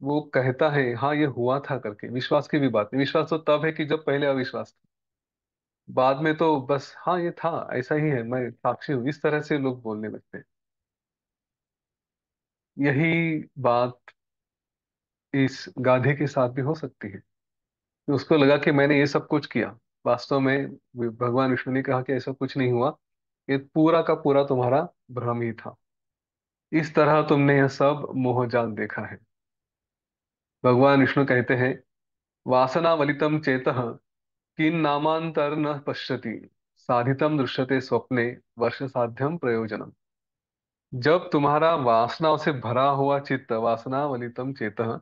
वो कहता है हाँ ये हुआ था करके। विश्वास की भी बात नहीं, विश्वास तो तब है कि जब पहले अविश्वास था। बाद में तो बस हाँ ये था, ऐसा ही है, मैं साक्षी हूँ, इस तरह से लोग बोलने लगते हैं। यही बात इस गाधे के साथ भी हो सकती है कि उसको लगा कि मैंने ये सब कुछ किया, वास्तव में भगवान विष्णु ने कहा कि ऐसा कुछ नहीं हुआ, ये पूरा का पूरा तुम्हारा भ्रम ही था। इस तरह तुमने यह सब मोहजाल देखा है। भगवान विष्णु कहते हैं, वासनावलितम चेतः किन नामांतर न पश्यति, साधितम दृश्यते स्वप्ने वर्ष साध्यम प्रयोजनम। जब तुम्हारा वासनाओं से भरा हुआ चित्त, वासनावलितम चेतः,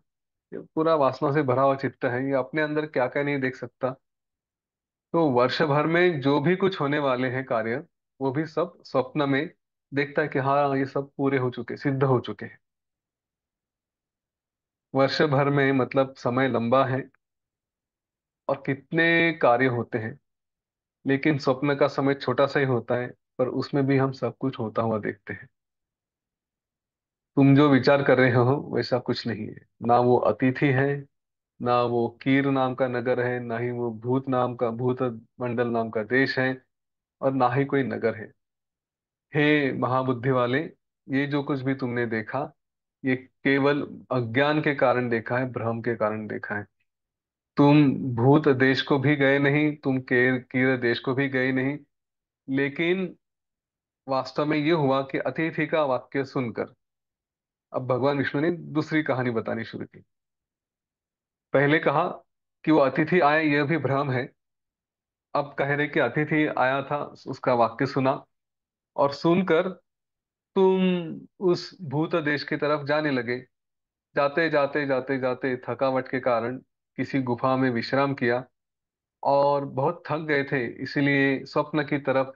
ये पूरा वासना से भरा हुआ चित्त है, ये अपने अंदर क्या क्या नहीं देख सकता। तो वर्ष भर में जो भी कुछ होने वाले हैं कार्य, वो भी सब स्वप्न में देखता है कि हाँ ये सब पूरे हो चुके, सिद्ध हो चुके हैं। वर्ष भर में मतलब समय लंबा है, और कितने कार्य होते हैं, लेकिन स्वप्न का समय छोटा सा ही होता है, पर उसमें भी हम सब कुछ होता हुआ देखते हैं। तुम जो विचार कर रहे हो वैसा कुछ नहीं है। ना वो अतिथि है, ना वो कीर नाम का नगर है, ना ही वो भूत मंडल नाम का देश है, और ना ही कोई नगर है। हे महाबुद्धि वाले, ये जो कुछ भी तुमने देखा, ये केवल अज्ञान के कारण देखा है, भ्रम के कारण देखा है। तुम भूत देश को भी गए नहीं, तुम कीर देश को भी गए नहीं, लेकिन वास्तव में ये हुआ कि अतिथि का वाक्य सुनकर अब भगवान विष्णु ने दूसरी कहानी बतानी शुरू की। पहले कहा कि वो अतिथि आए, यह भी भ्रम है। अब कह रहे कि अतिथि आया था, उसका वाक्य सुना, और सुनकर तुम उस भूत देश की तरफ जाने लगे। जाते जाते जाते जाते थकावट के कारण किसी गुफा में विश्राम किया, और बहुत थक गए थे, इसीलिए स्वप्न की तरफ,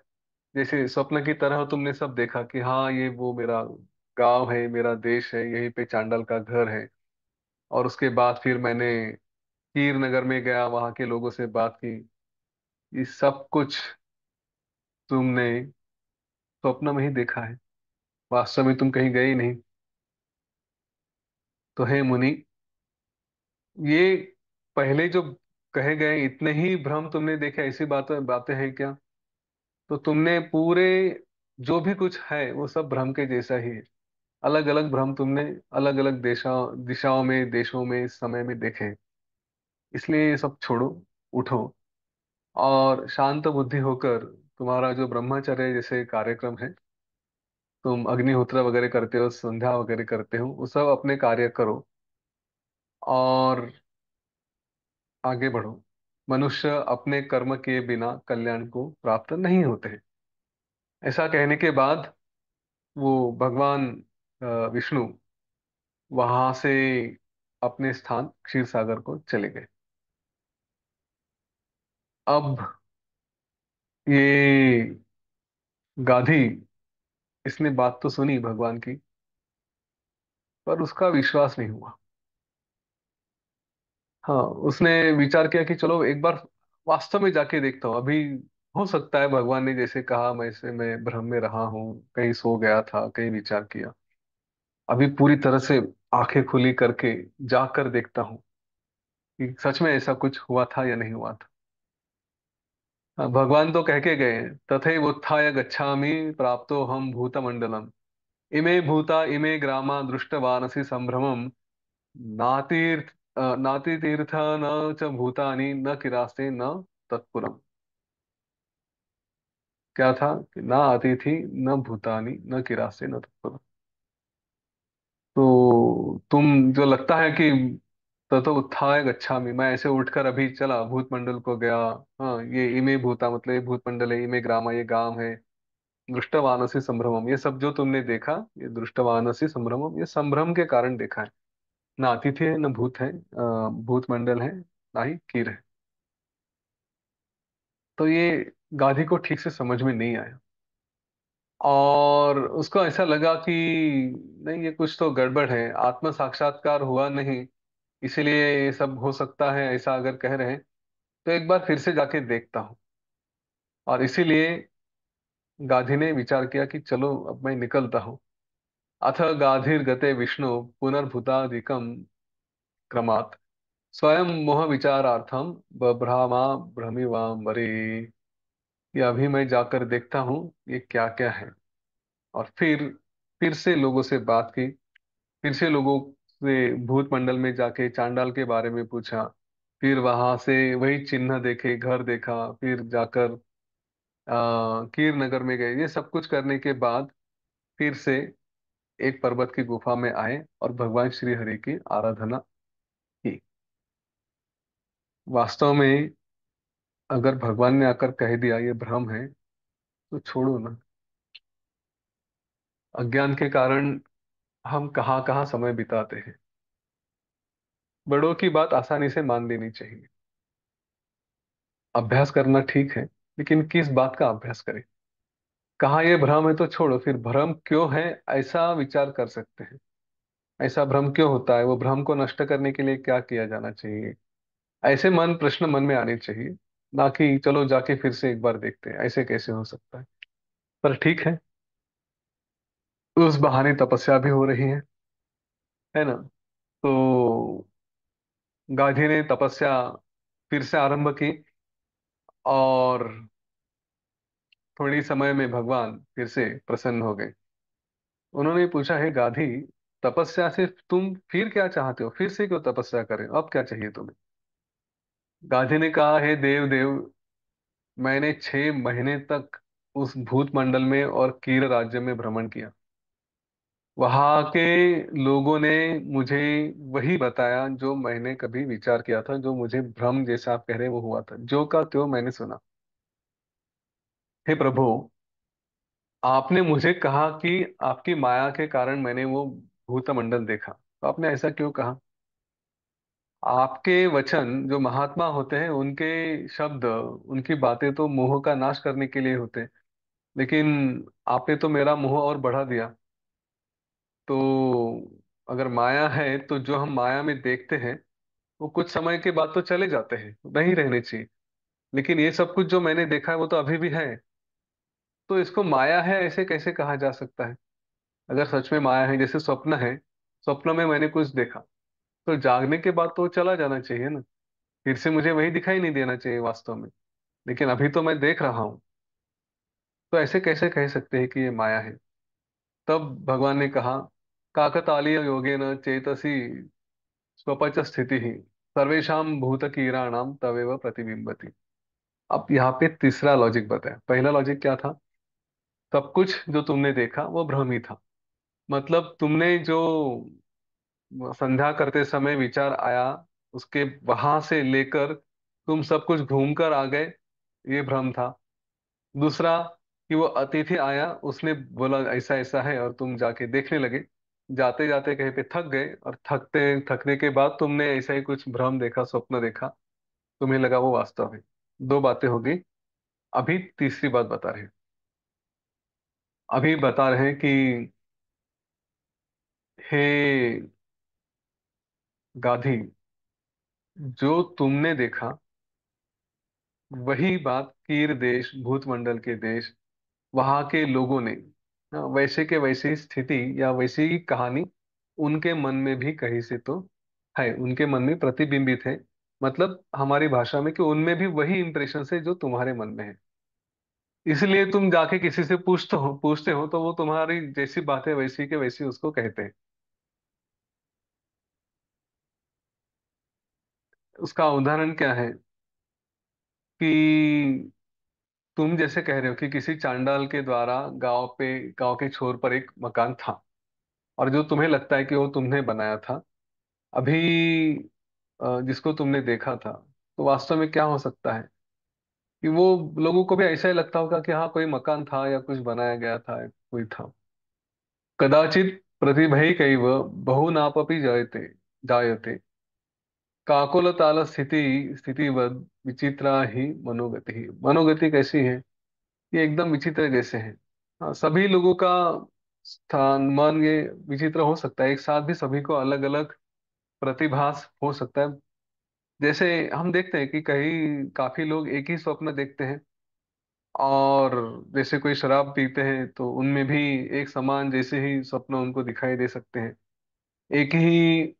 जैसे स्वप्न की तरह तुमने सब देखा कि हाँ ये वो मेरा गांव है, मेरा देश है, यहीं पे चांडल का घर है। और उसके बाद फिर मैंने कीर नगर में गया, वहां के लोगों से बात की। ये सब कुछ तुमने स्वप्न में ही देखा है, वास्तव में तुम कहीं गए ही नहीं। तो हे मुनि, ये पहले जो कहे गए इतने ही भ्रम तुमने देखे, ऐसी बातें बातें हैं क्या? तो तुमने पूरे जो भी कुछ है वो सब भ्रम के जैसा ही है। अलग अलग भ्रम तुमने अलग अलग दिशाओं में, देशों में, समय में देखे हैं। इसलिए ये सब छोड़ो, उठो, और शांत बुद्धि होकर तुम्हारा जो ब्रह्मचर्य जैसे कार्यक्रम है, तुम अग्निहोत्र वगैरह करते हो, संध्या वगैरह करते हो, वो सब अपने कार्य करो और आगे बढ़ो। मनुष्य अपने कर्म के बिना कल्याण को प्राप्त नहीं होते हैं। ऐसा कहने के बाद वो भगवान विष्णु वहां से अपने स्थान क्षीर सागर को चले गए। अब ये गाधी, इसने बात तो सुनी भगवान की, पर उसका विश्वास नहीं हुआ। हाँ, उसने विचार किया कि चलो एक बार वास्तव में जाके देखता हूँ। अभी हो सकता है भगवान ने जैसे कहा, मैं भ्रम में रहा हूँ, कहीं सो गया था, कहीं विचार किया। अभी पूरी तरह से आंखें खुली करके जाकर देखता हूँ कि सच में ऐसा कुछ हुआ था या नहीं हुआ था। हाँ, भगवान तो कह के गए हैं, तथैव उत्थाय गच्छामि प्राप्तो हम भूतमंडलम, इमे भूता इमे ग्रामा दृष्टवानसि संभ्रमम, नातीर्थ नातितीर्थ न, च भूतानि न किरास्ते न तत्पुरम। क्या था कि ना अतिथि न भूतानी न किरासे न तत्पर। तो तुम जो लगता है कि तो उत्थाय गच्छामि, मैं ऐसे उठकर अभी चला भूत मंडल को गया। हाँ, ये इमे भूता मतलब ये भूत मंडल है, इमे ग्रामा ये गांव है। दृष्टवानसी संभ्रमम, ये सब जो तुमने देखा, ये दृष्टवानसी संभ्रमम, ये संभ्रम के कारण देखा है। ना अतिथि है न भूत है, भूत मंडल है, ना ही कीर है। तो ये गाधी को ठीक से समझ में नहीं आया, और उसको ऐसा लगा कि नहीं, ये कुछ तो गड़बड़ है, आत्म साक्षात्कार हुआ नहीं, इसीलिए ये सब हो सकता है, ऐसा अगर कह रहे हैं तो एक बार फिर से जाके देखता हूँ। और इसीलिए गाधी ने विचार किया कि चलो अब मैं निकलता हूँ। अथ गाधिर गते विष्णु पुनर्भूतादिकम क्रमात् स्वयं मोह विचारार्थम बभ्रामा भ्रमिवाम्बरे। ये अभी मैं जाकर देखता हूँ ये क्या क्या है। और फिर से लोगों से बात की, फिर से लोगों से भूत मंडल में जाके चांडाल के बारे में पूछा। फिर वहां से वही चिन्ह देखे, घर देखा, फिर जाकर कीर नगर में गए। ये सब कुछ करने के बाद फिर से एक पर्वत की गुफा में आए और भगवान श्री हरि की आराधना की। वास्तव में अगर भगवान ने आकर कह दिया ये भ्रम है, तो छोड़ो ना। अज्ञान के कारण हम कहाँ कहाँ समय बिताते हैं। बड़ों की बात आसानी से मान लेनी चाहिए। अभ्यास करना ठीक है, लेकिन किस बात का अभ्यास करें। कहाँ ये भ्रम है तो छोड़ो, फिर भ्रम क्यों है ऐसा विचार कर सकते हैं। ऐसा भ्रम क्यों होता है, वो भ्रम को नष्ट करने के लिए क्या किया जाना चाहिए। ऐसे प्रश्न मन में आने चाहिए, ना कि चलो जाके फिर से एक बार देखते हैं, ऐसे कैसे हो सकता है। पर ठीक है, उस बहाने तपस्या भी हो रही है ना। तो गाधी ने तपस्या फिर से आरंभ की, और थोड़ी समय में भगवान फिर से प्रसन्न हो गए। उन्होंने पूछा, है गाधी, तपस्या से तुम फिर क्या चाहते हो, फिर से क्यों तपस्या करें, अब क्या चाहिए तुम्हें। गाधी ने कहा, हे देव देव, मैंने 6 महीने तक उस भूत मंडल में और कीर राज्य में भ्रमण किया। वहां के लोगों ने मुझे वही बताया जो मैंने कभी विचार किया था, जो मुझे भ्रम जैसा आप कह रहे हैं वो हुआ था, जो का त्यों मैंने सुना। हे प्रभु, आपने मुझे कहा कि आपकी माया के कारण मैंने वो भूत मंडल देखा, तो आपने ऐसा क्यों कहा। आपके वचन जो महात्मा होते हैं, उनके शब्द, उनकी बातें तो मोह का नाश करने के लिए होते हैं, लेकिन आपने तो मेरा मोह और बढ़ा दिया। तो अगर माया है तो जो हम माया में देखते हैं वो कुछ समय के बाद तो चले जाते हैं, नहीं रहने चाहिए। लेकिन ये सब कुछ जो मैंने देखा है वो तो अभी भी है। तो इसको माया है ऐसे कैसे कहा जा सकता है। अगर सच में माया है, जैसे स्वप्न है, स्वप्न में मैंने कुछ देखा, तो जागने के बाद तो वो चला जाना चाहिए ना। फिर से मुझे वही दिखाई नहीं देना चाहिए वास्तव में। लेकिन अभी तो मैं देख रहा हूँ, तो ऐसे कैसे कह सकते हैं कि ये माया है। तब भगवान ने कहा, काकतालीय योगेन चेतसी स्वपच स्थिति ही सर्वेशा भूत कीराणाम तवेव प्रतिबिंबती। अब यहाँ पे तीसरा लॉजिक बताया। पहला लॉजिक क्या था, सब कुछ जो तुमने देखा वो भ्रम ही था। मतलब तुमने जो संध्या करते समय विचार आया, उसके वहां से लेकर तुम सब कुछ घूम कर आ गए, ये भ्रम था। दूसरा, कि वो अतिथि आया, उसने बोला ऐसा ऐसा है, और तुम जाके देखने लगे। जाते जाते कहीं पे थक गए, और थकने के बाद तुमने ऐसा ही कुछ भ्रम देखा, स्वप्न देखा, तुम्हें लगा वो वास्तव है। दो बातें हो गई। अभी तीसरी बात बता रहे हैं। अभी बता रहे हैं कि हे गाधी, जो तुमने देखा वही बात कीर देश, भूतमंडल के देश, वहां के लोगों ने, वैसे के वैसी स्थिति या वैसी ही कहानी उनके मन में भी कहीं से तो है, उनके मन में प्रतिबिंबित है। मतलब हमारी भाषा में कि उनमें भी वही इंप्रेशन है जो तुम्हारे मन में है। इसलिए तुम जाके किसी से पूछते हो तो वो तुम्हारी जैसी बात है वैसी के वैसी उसको कहते हैं। उसका उदाहरण क्या है कि तुम जैसे कह रहे हो कि किसी चांडाल के द्वारा गांव के छोर पर एक मकान था, और जो तुम्हें लगता है कि वो तुमने बनाया था अभी, जिसको तुमने देखा था, तो वास्तव में क्या हो सकता है कि वो लोगों को भी ऐसा ही लगता होगा कि हाँ कोई मकान था या कुछ बनाया गया था, कोई था। कदाचित प्रतिभैकैव बहुनापपि जायते जायते काकोलताल स्थितिवद विचित्रा ही मनोगति ही। मनोगति कैसी है? ये एकदम विचित्र जैसे है। हाँ, सभी लोगों का स्थान मन ये विचित्र हो सकता है, एक साथ भी सभी को अलग अलग प्रतिभास हो सकता है। जैसे हम देखते हैं कि कई काफी लोग एक ही स्वप्न देखते हैं, और जैसे कोई शराब पीते हैं तो उनमें भी एक समान जैसे ही स्वप्न उनको दिखाई दे सकते हैं। एक ही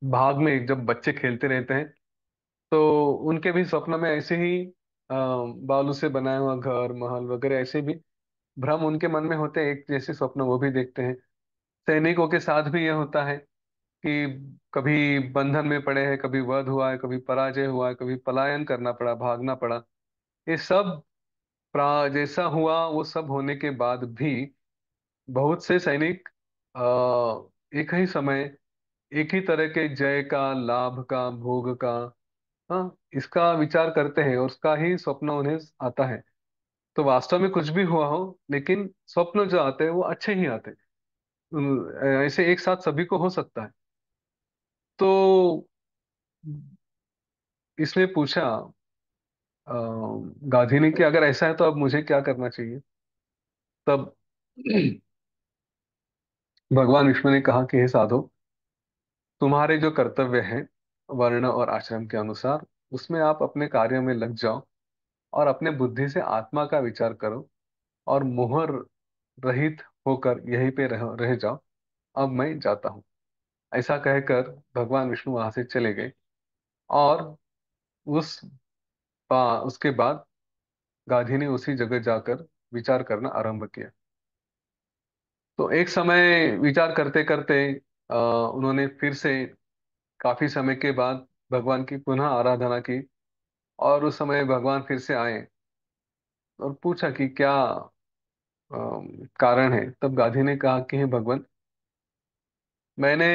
भाग में जब बच्चे खेलते रहते हैं तो उनके भी स्वप्न में ऐसे ही बालू से बनाया हुआ घर महल वगैरह ऐसे भी भ्रम उनके मन में होते हैं, एक जैसे स्वप्न वो भी देखते हैं। सैनिकों के साथ भी यह होता है कि कभी बंधन में पड़े हैं, कभी वध हुआ है, कभी पराजय हुआ है, कभी पलायन करना पड़ा, भागना पड़ा। ये सब जैसा हुआ वो सब होने के बाद भी बहुत से सैनिक एक ही समय एक ही तरह के जय का, लाभ का, भोग का, हाँ, इसका विचार करते हैं और उसका ही स्वप्न उन्हें आता है। तो वास्तव में कुछ भी हुआ हो, लेकिन स्वप्न जो आते हैं वो अच्छे ही आते हैं। ऐसे एक साथ सभी को हो सकता है। तो इसने पूछा अ, गाधी ने कि अगर ऐसा है तो अब मुझे क्या करना चाहिए। तब भगवान विष्णु ने कहा कि हे साधो, तुम्हारे जो कर्तव्य हैं वर्ण और आश्रम के अनुसार, उसमें आप अपने कार्य में लग जाओ और अपने बुद्धि से आत्मा का विचार करो, और मोह रहित होकर यहीं पे रह जाओ। अब मैं जाता हूँ। ऐसा कहकर भगवान विष्णु वहां से चले गए। और उस उसके बाद गाधी ने उसी जगह जाकर विचार करना आरंभ किया। तो एक समय विचार करते करते उन्होंने फिर से काफी समय के बाद भगवान की पुनः आराधना की। और उस समय भगवान फिर से आए और पूछा कि क्या कारण है। तब गाधी ने कहा कि हे भगवान, मैंने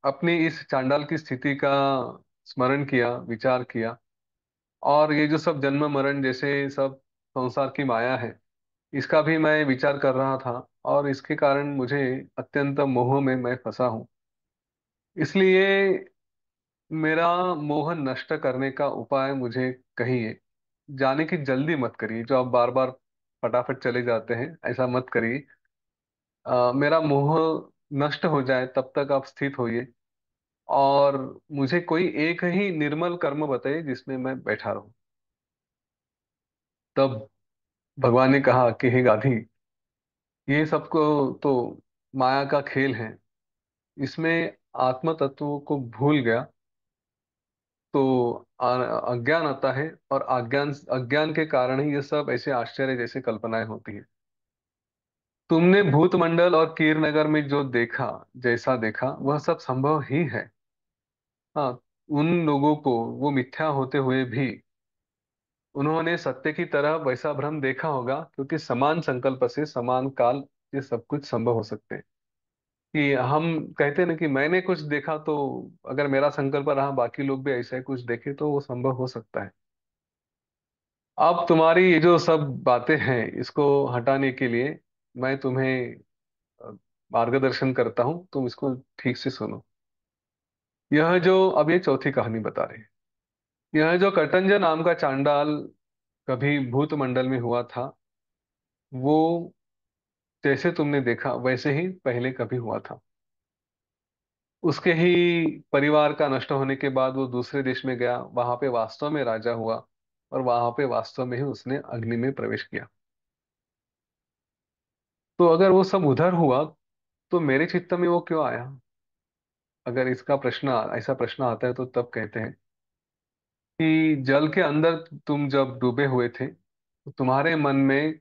अपनी इस चांडाल की स्थिति का स्मरण किया, विचार किया, और ये जो सब जन्म मरण जैसे सब संसार की माया है, इसका भी मैं विचार कर रहा था, और इसके कारण मुझे अत्यंत मोह में मैं फंसा हूँ। इसलिए मेरा मोह नष्ट करने का उपाय मुझे कहिए। जाने की जल्दी मत करिए, जो आप बार बार फटाफट चले जाते हैं ऐसा मत करिए। मेरा मोह नष्ट हो जाए तब तक आप स्थित होइए, और मुझे कोई एक ही निर्मल कर्म बताइए जिसमें मैं बैठा रहूं। तब भगवान ने कहा कि हे गाधी, ये सबको तो माया का खेल है, इसमें आत्म तत्व को भूल गया तो अज्ञान आता है, और अज्ञान अज्ञान के कारण ही ये सब ऐसे आश्चर्य जैसे कल्पनाएं होती है। तुमने भूतमंडल और कीर नगर में जो देखा, जैसा देखा वह सब संभव ही है। हाँ, उन लोगों को वो मिथ्या होते हुए भी उन्होंने सत्य की तरह वैसा भ्रम देखा होगा, क्योंकि समान संकल्प से समान काल ये सब कुछ संभव हो सकते हैं। कि हम कहते हैं ना कि मैंने कुछ देखा, तो अगर मेरा संकल्प रहा बाकी लोग भी ऐसा ही कुछ देखे तो वो संभव हो सकता है। अब तुम्हारी ये जो सब बातें हैं इसको हटाने के लिए मैं तुम्हें अ, मार्गदर्शन करता हूँ, तुम इसको ठीक से सुनो। यह जो अब ये चौथी कहानी बता रहे हैं, यह जो कटंज नाम का चांडाल कभी भूतमंडल में हुआ था, वो जैसे तुमने देखा वैसे ही पहले कभी हुआ था। उसके ही परिवार का नष्ट होने के बाद वो दूसरे देश में गया, वहां पे वास्तव में राजा हुआ, और वहां पे वास्तव में ही उसने अग्नि में प्रवेश किया। तो अगर वो सब उधर हुआ तो मेरे चित्त में वो क्यों आया? अगर इसका प्रश्न ऐसा प्रश्न आता है तो तब कहते हैं कि जल के अंदर तुम जब डूबे हुए थे तो तुम्हारे मन में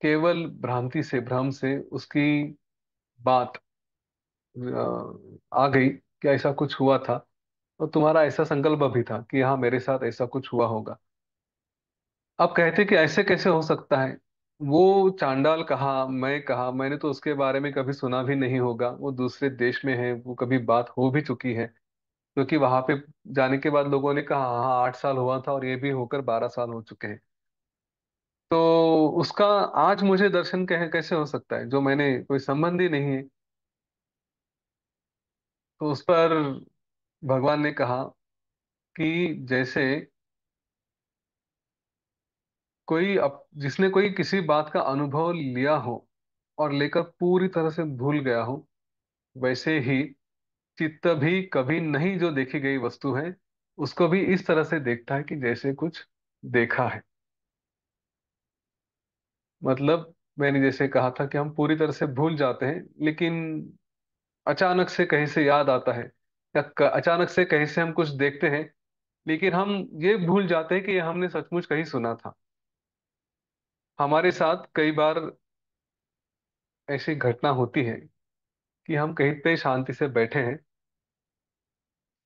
केवल भ्रांति से, भ्रम से उसकी बात आ गई कि ऐसा कुछ हुआ था, और तुम्हारा ऐसा संकल्प भी था कि हाँ मेरे साथ ऐसा कुछ हुआ होगा। अब कहते कि ऐसे कैसे हो सकता है। वो चांडाल कहा, मैं कहा, मैंने तो उसके बारे में कभी सुना भी नहीं होगा, वो दूसरे देश में है, वो कभी बात हो भी चुकी है, क्योंकि वहां पे जाने के बाद लोगों ने कहा हाँ 8 साल हुआ था और ये भी होकर 12 साल हो चुके हैं। तो उसका आज मुझे दर्शन कैसे हो सकता है जो मैंने कोई संबंध ही नहीं है। तो उस पर भगवान ने कहा कि जैसे जिसने कोई किसी बात का अनुभव लिया हो और लेकर पूरी तरह से भूल गया हो, वैसे ही चित्त भी कभी नहीं जो देखी गई वस्तु है उसको भी इस तरह से देखता है कि जैसे कुछ देखा है। मतलब मैंने जैसे कहा था कि हम पूरी तरह से भूल जाते हैं, लेकिन अचानक से कहीं से याद आता है, या अचानक से कहीं से हम कुछ देखते हैं, लेकिन हम ये भूल जाते हैं कि ये हमने सचमुच कहीं सुना था। हमारे साथ कई बार ऐसी घटना होती है कि हम कहीं पे शांति से बैठे हैं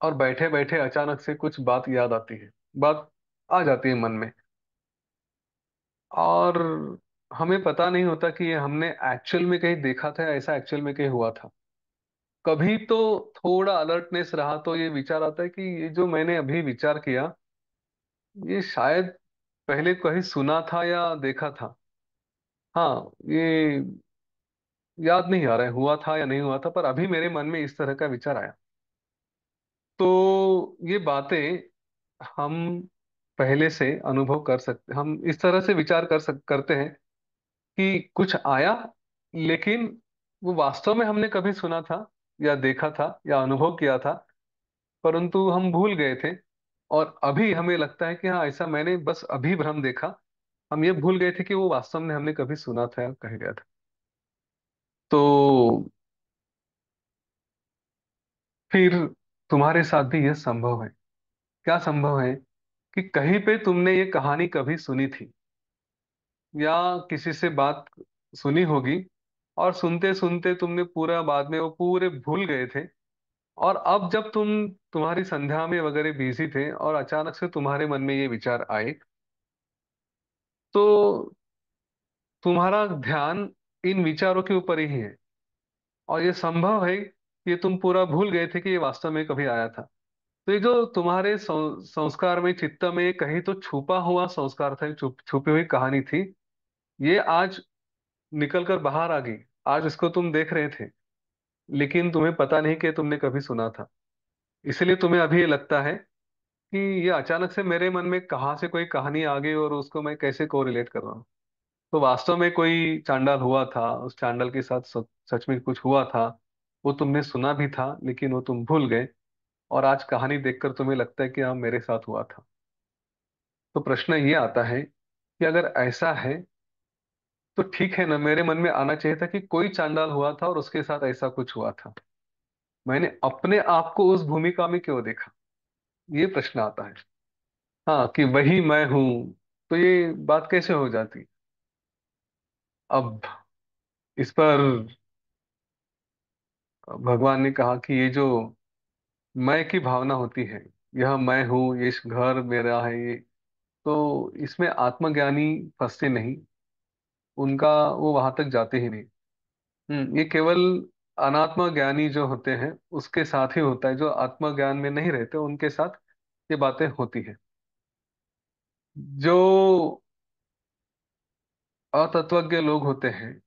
और बैठे बैठे अचानक से कुछ बात याद आती है, बात आ जाती है मन में, और हमें पता नहीं होता कि ये हमने एक्चुअल में कहीं देखा था या ऐसा एक्चुअल में कहीं हुआ था। कभी तो थोड़ा अलर्टनेस रहा तो ये विचार आता है कि ये जो मैंने अभी विचार किया, ये शायद पहले कहीं सुना था या देखा था। हाँ, ये याद नहीं आ रहा है हुआ था या नहीं हुआ था, पर अभी मेरे मन में इस तरह का विचार आया। तो ये बातें हम पहले से अनुभव कर सकते, हम इस तरह से विचार करते हैं कि कुछ आया, लेकिन वो वास्तव में हमने कभी सुना था या देखा था या अनुभव किया था, परंतु हम भूल गए थे। और अभी हमें लगता है कि हाँ ऐसा मैंने बस अभी भ्रम देखा, हम ये भूल गए थे कि वो वास्तव में हमने कभी सुना था या कह गया था। तो फिर तुम्हारे साथ भी यह संभव है। क्या संभव है? कि कहीं पे तुमने ये कहानी कभी सुनी थी, या किसी से बात सुनी होगी, और सुनते सुनते तुमने पूरा बाद में वो पूरे भूल गए थे। और अब जब तुम्हारी संध्या में वगैरह बिजी थे और अचानक से तुम्हारे मन में ये विचार आए, तो तुम्हारा ध्यान इन विचारों के ऊपर ही है। और ये संभव है कि तुम पूरा भूल गए थे कि ये वास्तव में कभी आया था। तो ये जो तुम्हारे संस्कार में, चित्त में कहीं तो छुपा हुआ संस्कार था, छुपी हुई कहानी थी, ये आज निकल कर बाहर आ गई। आज इसको तुम देख रहे थे, लेकिन तुम्हें पता नहीं कि तुमने कभी सुना था। इसलिए तुम्हें अभी ये लगता है कि ये अचानक से मेरे मन में कहाँ से कोई कहानी आ गई और उसको मैं कैसे कोरिलेट कर रहा हूँ। तो वास्तव में कोई चांडाल हुआ था, उस चांडाल के साथ सच में कुछ हुआ था, वो तुमने सुना भी था लेकिन वो तुम भूल गए, और आज कहानी देखकर तुम्हें लगता है कि हाँ मेरे साथ हुआ था। तो प्रश्न ये आता है कि अगर ऐसा है तो ठीक है ना, मेरे मन में आना चाहिए था कि कोई चांडाल हुआ था और उसके साथ ऐसा कुछ हुआ था। मैंने अपने आप को उस भूमिका में क्यों देखा? ये प्रश्न आता है। हाँ, कि वही मैं हूं, तो ये बात कैसे हो जाती? अब इस पर भगवान ने कहा कि ये जो मैं की भावना होती है, यह मैं हूँ, ये घर मेरा है, ये तो इसमें आत्मज्ञानी फंसते नहीं, उनका वो वहां तक जाते ही नहीं। ये केवल अनात्म ज्ञानी जो होते हैं उसके साथ ही होता है, जो आत्मज्ञान में नहीं रहते उनके साथ ये बातें होती है। जो अतत्वज्ञ लोग होते हैं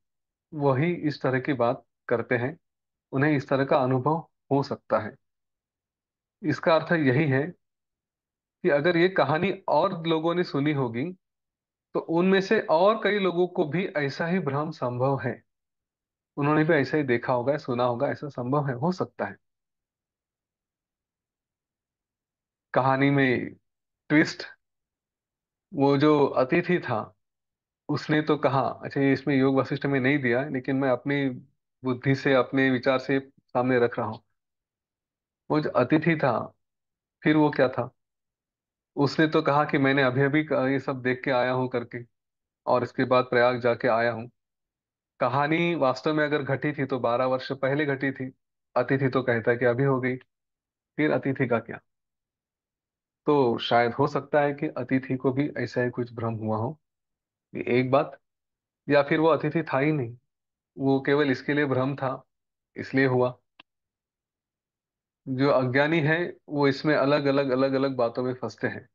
वही इस तरह की बात करते हैं, उन्हें इस तरह का अनुभव हो सकता है। इसका अर्थ यही है कि अगर ये कहानी और लोगों ने सुनी होगी, तो उनमें से और कई लोगों को भी ऐसा ही भ्रम संभव है। उन्होंने भी ऐसा ही देखा होगा, सुना होगा, ऐसा संभव है, हो सकता है। कहानी में ट्विस्ट, वो जो अतिथि था उसने तो कहा, अच्छा ये इसमें योग वशिष्ठ में नहीं दिया है, लेकिन मैं अपनी बुद्धि से, अपने विचार से सामने रख रहा हूँ। वो जो अतिथि था, फिर वो क्या था? उसने तो कहा कि मैंने अभी अभी ये सब देख के आया हूँ करके, और इसके बाद प्रयाग जाके आया हूँ। कहानी वास्तव में अगर घटी थी तो 12 वर्ष पहले घटी थी। अतिथि तो कहता है कि अभी हो गई, फिर अतिथि का क्या? तो शायद हो सकता है कि अतिथि को भी ऐसा ही कुछ भ्रम हुआ हो। ये एक बात। या फिर वो अतिथि था ही नहीं, वो केवल इसके लिए भ्रम था, इसलिए हुआ। जो अज्ञानी है वो इसमें अलग अलग अलग अलग बातों में फंसते हैं।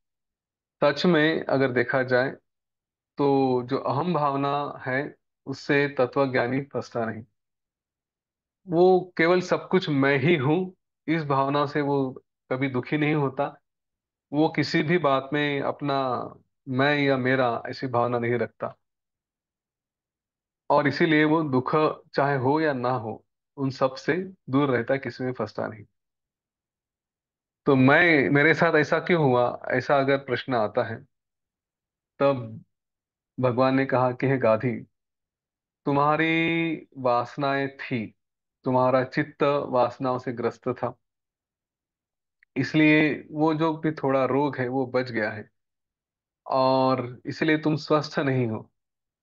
सच में अगर देखा जाए तो जो अहम भावना है उससे तत्वज्ञानी फंसता नहीं। वो केवल सब कुछ मैं ही हूं, इस भावना से वो कभी दुखी नहीं होता। वो किसी भी बात में अपना मैं या मेरा ऐसी भावना नहीं रखता। और इसीलिए वो दुख चाहे हो या ना हो, उन सब से दूर रहता है, किसी में फंसता नहीं। तो मैं मेरे साथ ऐसा क्यों हुआ, ऐसा अगर प्रश्न आता है, तब भगवान ने कहा कि हे गाधी, तुम्हारी वासनाएं थी, तुम्हारा चित्त वासनाओं से ग्रस्त था, इसलिए वो जो भी थोड़ा रोग है वो बच गया है, और इसलिए तुम स्वस्थ नहीं हो।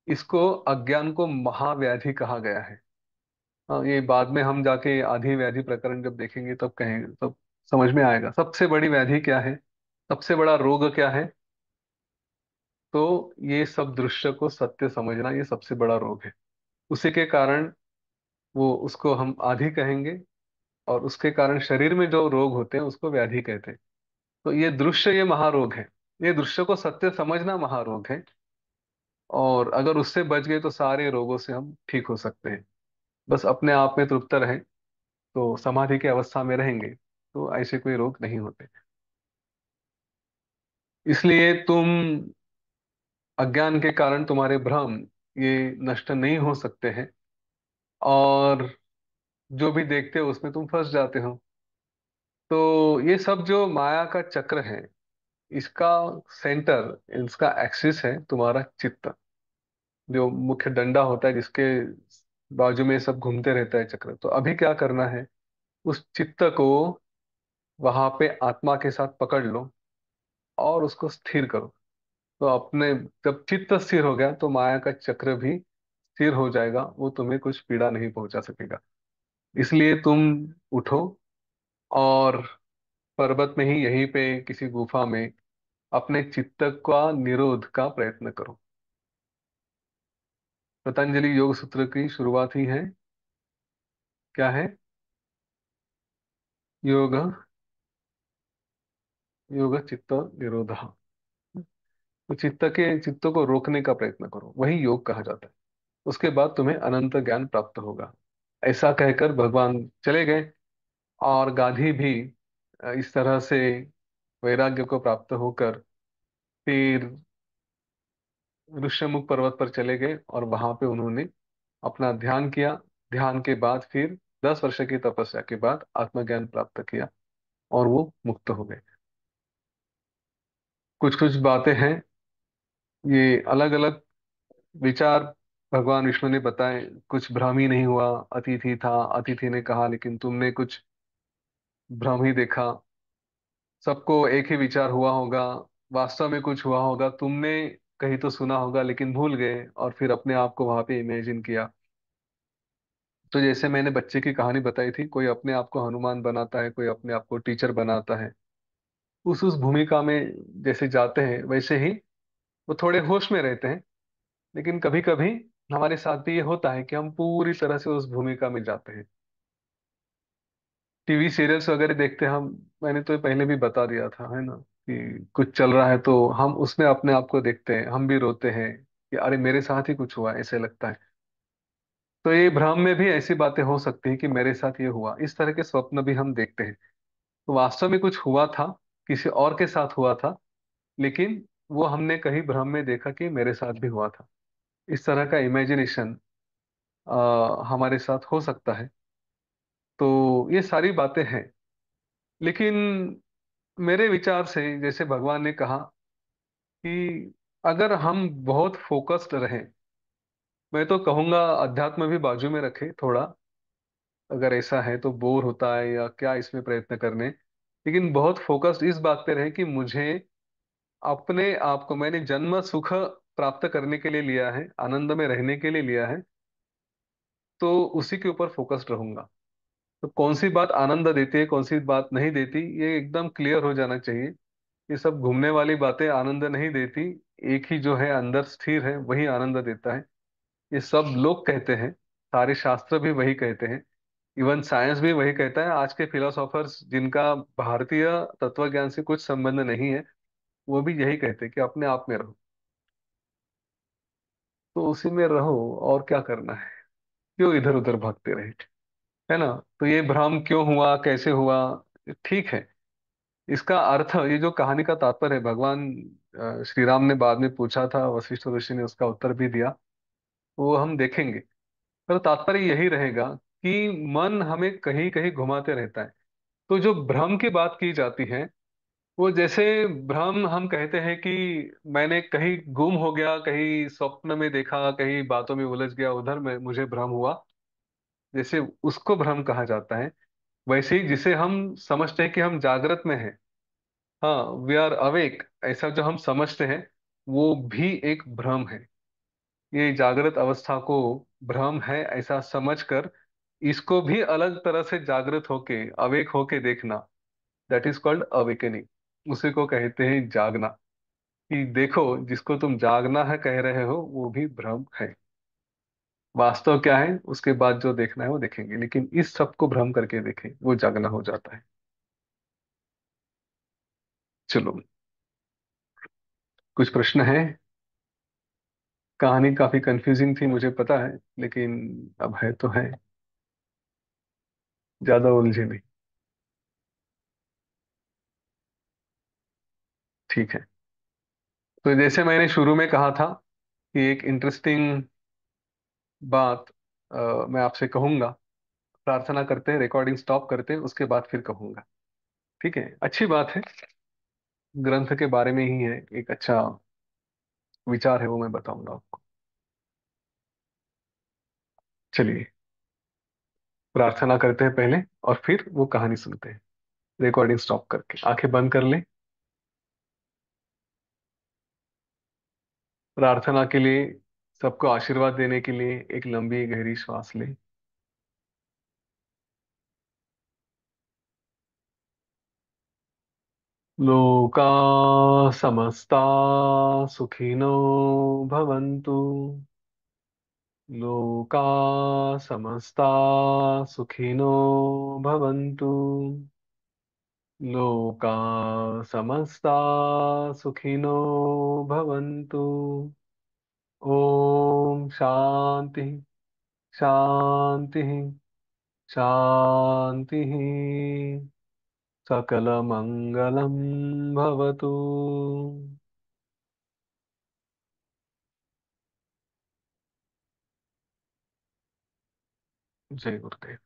इसको अज्ञान को महाव्याधि कहा गया है। हाँ, ये बाद में हम जाके आधि व्याधि प्रकरण जब देखेंगे तब कहेंगे, तब समझ में आएगा सबसे बड़ी व्याधि क्या है, सबसे बड़ा रोग क्या है। तो ये सब दृश्य को सत्य समझना, ये सबसे बड़ा रोग है। उसी के कारण वो उसको हम आधि कहेंगे, और उसके कारण शरीर में जो रोग होते हैं उसको व्याधि कहते हैं। तो ये दृश्य, ये महारोग है। ये दृश्य को सत्य समझना महारोग है। और अगर उससे बच गए तो सारे रोगों से हम ठीक हो सकते हैं। बस अपने आप में तृप्त रहें, तो समाधि की अवस्था में रहेंगे तो ऐसे कोई रोग नहीं होते। इसलिए तुम, अज्ञान के कारण तुम्हारे भ्रम ये नष्ट नहीं हो सकते हैं, और जो भी देखते हो उसमें तुम फंस जाते हो। तो ये सब जो माया का चक्र है, इसका सेंटर, इसका एक्सिस है तुम्हारा चित्त। जो मुख्य डंडा होता है जिसके बाजू में सब घूमते रहता है चक्र। तो अभी क्या करना है, उस चित्त को वहां पे आत्मा के साथ पकड़ लो और उसको स्थिर करो। तो अपने, जब चित्त स्थिर हो गया तो माया का चक्र भी स्थिर हो जाएगा, वो तुम्हें कुछ पीड़ा नहीं पहुंचा सकेगा। इसलिए तुम उठो और पर्वत में ही, यहीं पे किसी गुफा में अपने चित्त का निरोध का प्रयत्न करो। पतंजलि योग सूत्र की शुरुआत ही है, क्या है? योग, योग चित्त निरोध। तो चित्त को रोकने का प्रयत्न करो, वही योग कहा जाता है। उसके बाद तुम्हें अनंत ज्ञान प्राप्त होगा। ऐसा कहकर भगवान चले गए। और गाधी भी इस तरह से वैराग्य को प्राप्त होकर फिर ऋष्यमुख पर्वत पर चले गए, और वहां पे उन्होंने अपना ध्यान किया। ध्यान के बाद फिर 10 वर्ष की तपस्या के बाद आत्मज्ञान प्राप्त किया, और वो मुक्त हो गए। कुछ कुछ बातें हैं, ये अलग अलग विचार भगवान विष्णु ने बताए। कुछ भ्रम ही नहीं हुआ, अतिथि था, अतिथि ने कहा, लेकिन तुमने कुछ भ्रम ही देखा। सबको एक ही विचार हुआ होगा, वास्तव में कुछ हुआ होगा, तुमने कहीं तो सुना होगा लेकिन भूल गए, और फिर अपने आप को वहां पे इमेजिन किया। तो जैसे मैंने बच्चे की कहानी बताई थी, कोई अपने आप को हनुमान बनाता है, कोई अपने आप को टीचर बनाता है। उस भूमिका में जैसे जाते हैं वैसे ही वो थोड़े होश में रहते हैं। लेकिन कभी कभी हमारे साथ भी ये होता है कि हम पूरी तरह से उस भूमिका में जाते हैं। टीवी सीरियल्स वगैरह देखते हैं हम, मैंने तो पहले भी बता दिया था, है ना, कि कुछ चल रहा है तो हम उसमें अपने आप को देखते हैं, हम भी रोते हैं कि अरे मेरे साथ ही कुछ हुआ, ऐसे लगता है। तो ये भ्रम में भी ऐसी बातें हो सकती हैं कि मेरे साथ ये हुआ, इस तरह के स्वप्न भी हम देखते हैं। तो वास्तव में कुछ हुआ था, किसी और के साथ हुआ था, लेकिन वो हमने कहीं भ्रम में देखा कि मेरे साथ भी हुआ था। इस तरह का इमेजिनेशन हमारे साथ हो सकता है। तो ये सारी बातें हैं। लेकिन मेरे विचार से, जैसे भगवान ने कहा कि अगर हम बहुत फोकस्ड रहें, मैं तो कहूंगा अध्यात्म भी बाजू में रखे थोड़ा। अगर ऐसा है तो बोर होता है या क्या इसमें प्रयत्न करने, लेकिन बहुत फोकस्ड इस बात पे रहे कि मुझे अपने आप को, मैंने जन्म सुख प्राप्त करने के लिए लिया है, आनंद में रहने के लिए लिया है, तो उसी के ऊपर फोकस्ड रहूंगा। तो कौन सी बात आनंद देती है, कौन सी बात नहीं देती, ये एकदम क्लियर हो जाना चाहिए। ये सब घूमने वाली बातें आनंद नहीं देती। एक ही जो है अंदर स्थिर है वही आनंद देता है। ये सब लोग कहते हैं, सारे शास्त्र भी वही कहते हैं, इवन साइंस भी वही कहता है। आज के फिलोसोफर्स जिनका भारतीय तत्व ज्ञान से कुछ संबंध नहीं है, वो भी यही कहते हैं कि अपने आप में रहो। तो उसी में रहो, और क्या करना है, क्यों इधर उधर भागते रहे, है ना। तो ये भ्रम क्यों हुआ, कैसे हुआ, ठीक है। इसका अर्थ, ये जो कहानी का तात्पर्य है, भगवान श्री राम ने बाद में पूछा था, वशिष्ठ ऋषि ने उसका उत्तर भी दिया, वो हम देखेंगे। पर तात्पर्य यही रहेगा कि मन हमें कहीं कहीं घुमाते रहता है। तो जो भ्रम की बात की जाती है, वो जैसे भ्रम हम कहते हैं कि मैंने कहीं गुम हो गया, कहीं स्वप्न में देखा, कहीं बातों में उलझ गया, उधर में मुझे भ्रम हुआ, जैसे उसको भ्रम कहा जाता है। वैसे ही जिसे हम समझते हैं कि हम जागृत में हैं, हाँ, वी आर अवेक, ऐसा जो हम समझते हैं, वो भी एक भ्रम है। ये जागृत अवस्था को भ्रम है ऐसा समझकर, इसको भी अलग तरह से जागृत होके, अवेक होके देखना, दैट इज कॉल्ड अवेकनिंग। उसी को कहते हैं जागना। कि देखो, जिसको तुम जागना है कह रहे हो, वो भी भ्रम है। वास्तव क्या है उसके बाद जो देखना है वो देखेंगे, लेकिन इस सब को भ्रम करके देखें, वो जागना हो जाता है। चलो, कुछ प्रश्न है? कहानी काफी कंफ्यूजिंग थी मुझे पता है, लेकिन अब है तो है, ज्यादा उलझे नहीं। ठीक है। तो जैसे मैंने शुरू में कहा था कि एक इंटरेस्टिंग बात मैं आपसे कहूंगा। प्रार्थना करते हैं, रिकॉर्डिंग स्टॉप करते हैं, उसके बाद फिर कहूंगा। ठीक है, अच्छी बात है। ग्रंथ के बारे में ही है, एक अच्छा विचार है, वो मैं बताऊंगा आपको। चलिए, प्रार्थना करते हैं पहले, और फिर वो कहानी सुनते हैं। रिकॉर्डिंग स्टॉप करके आंखें बंद कर ले। प्रार्थना के लिए, सबको आशीर्वाद देने के लिए एक लंबी गहरी श्वास ले। लोका समस्ता सुखिनो भवन्तु। लोका समस्ता सुखिनो भवन्तु। लोका समस्ता सुखिनो भवन्तु। ओम शांति, शांति, शांति। सकलमंगलं भवतु। जय गुरुदेव।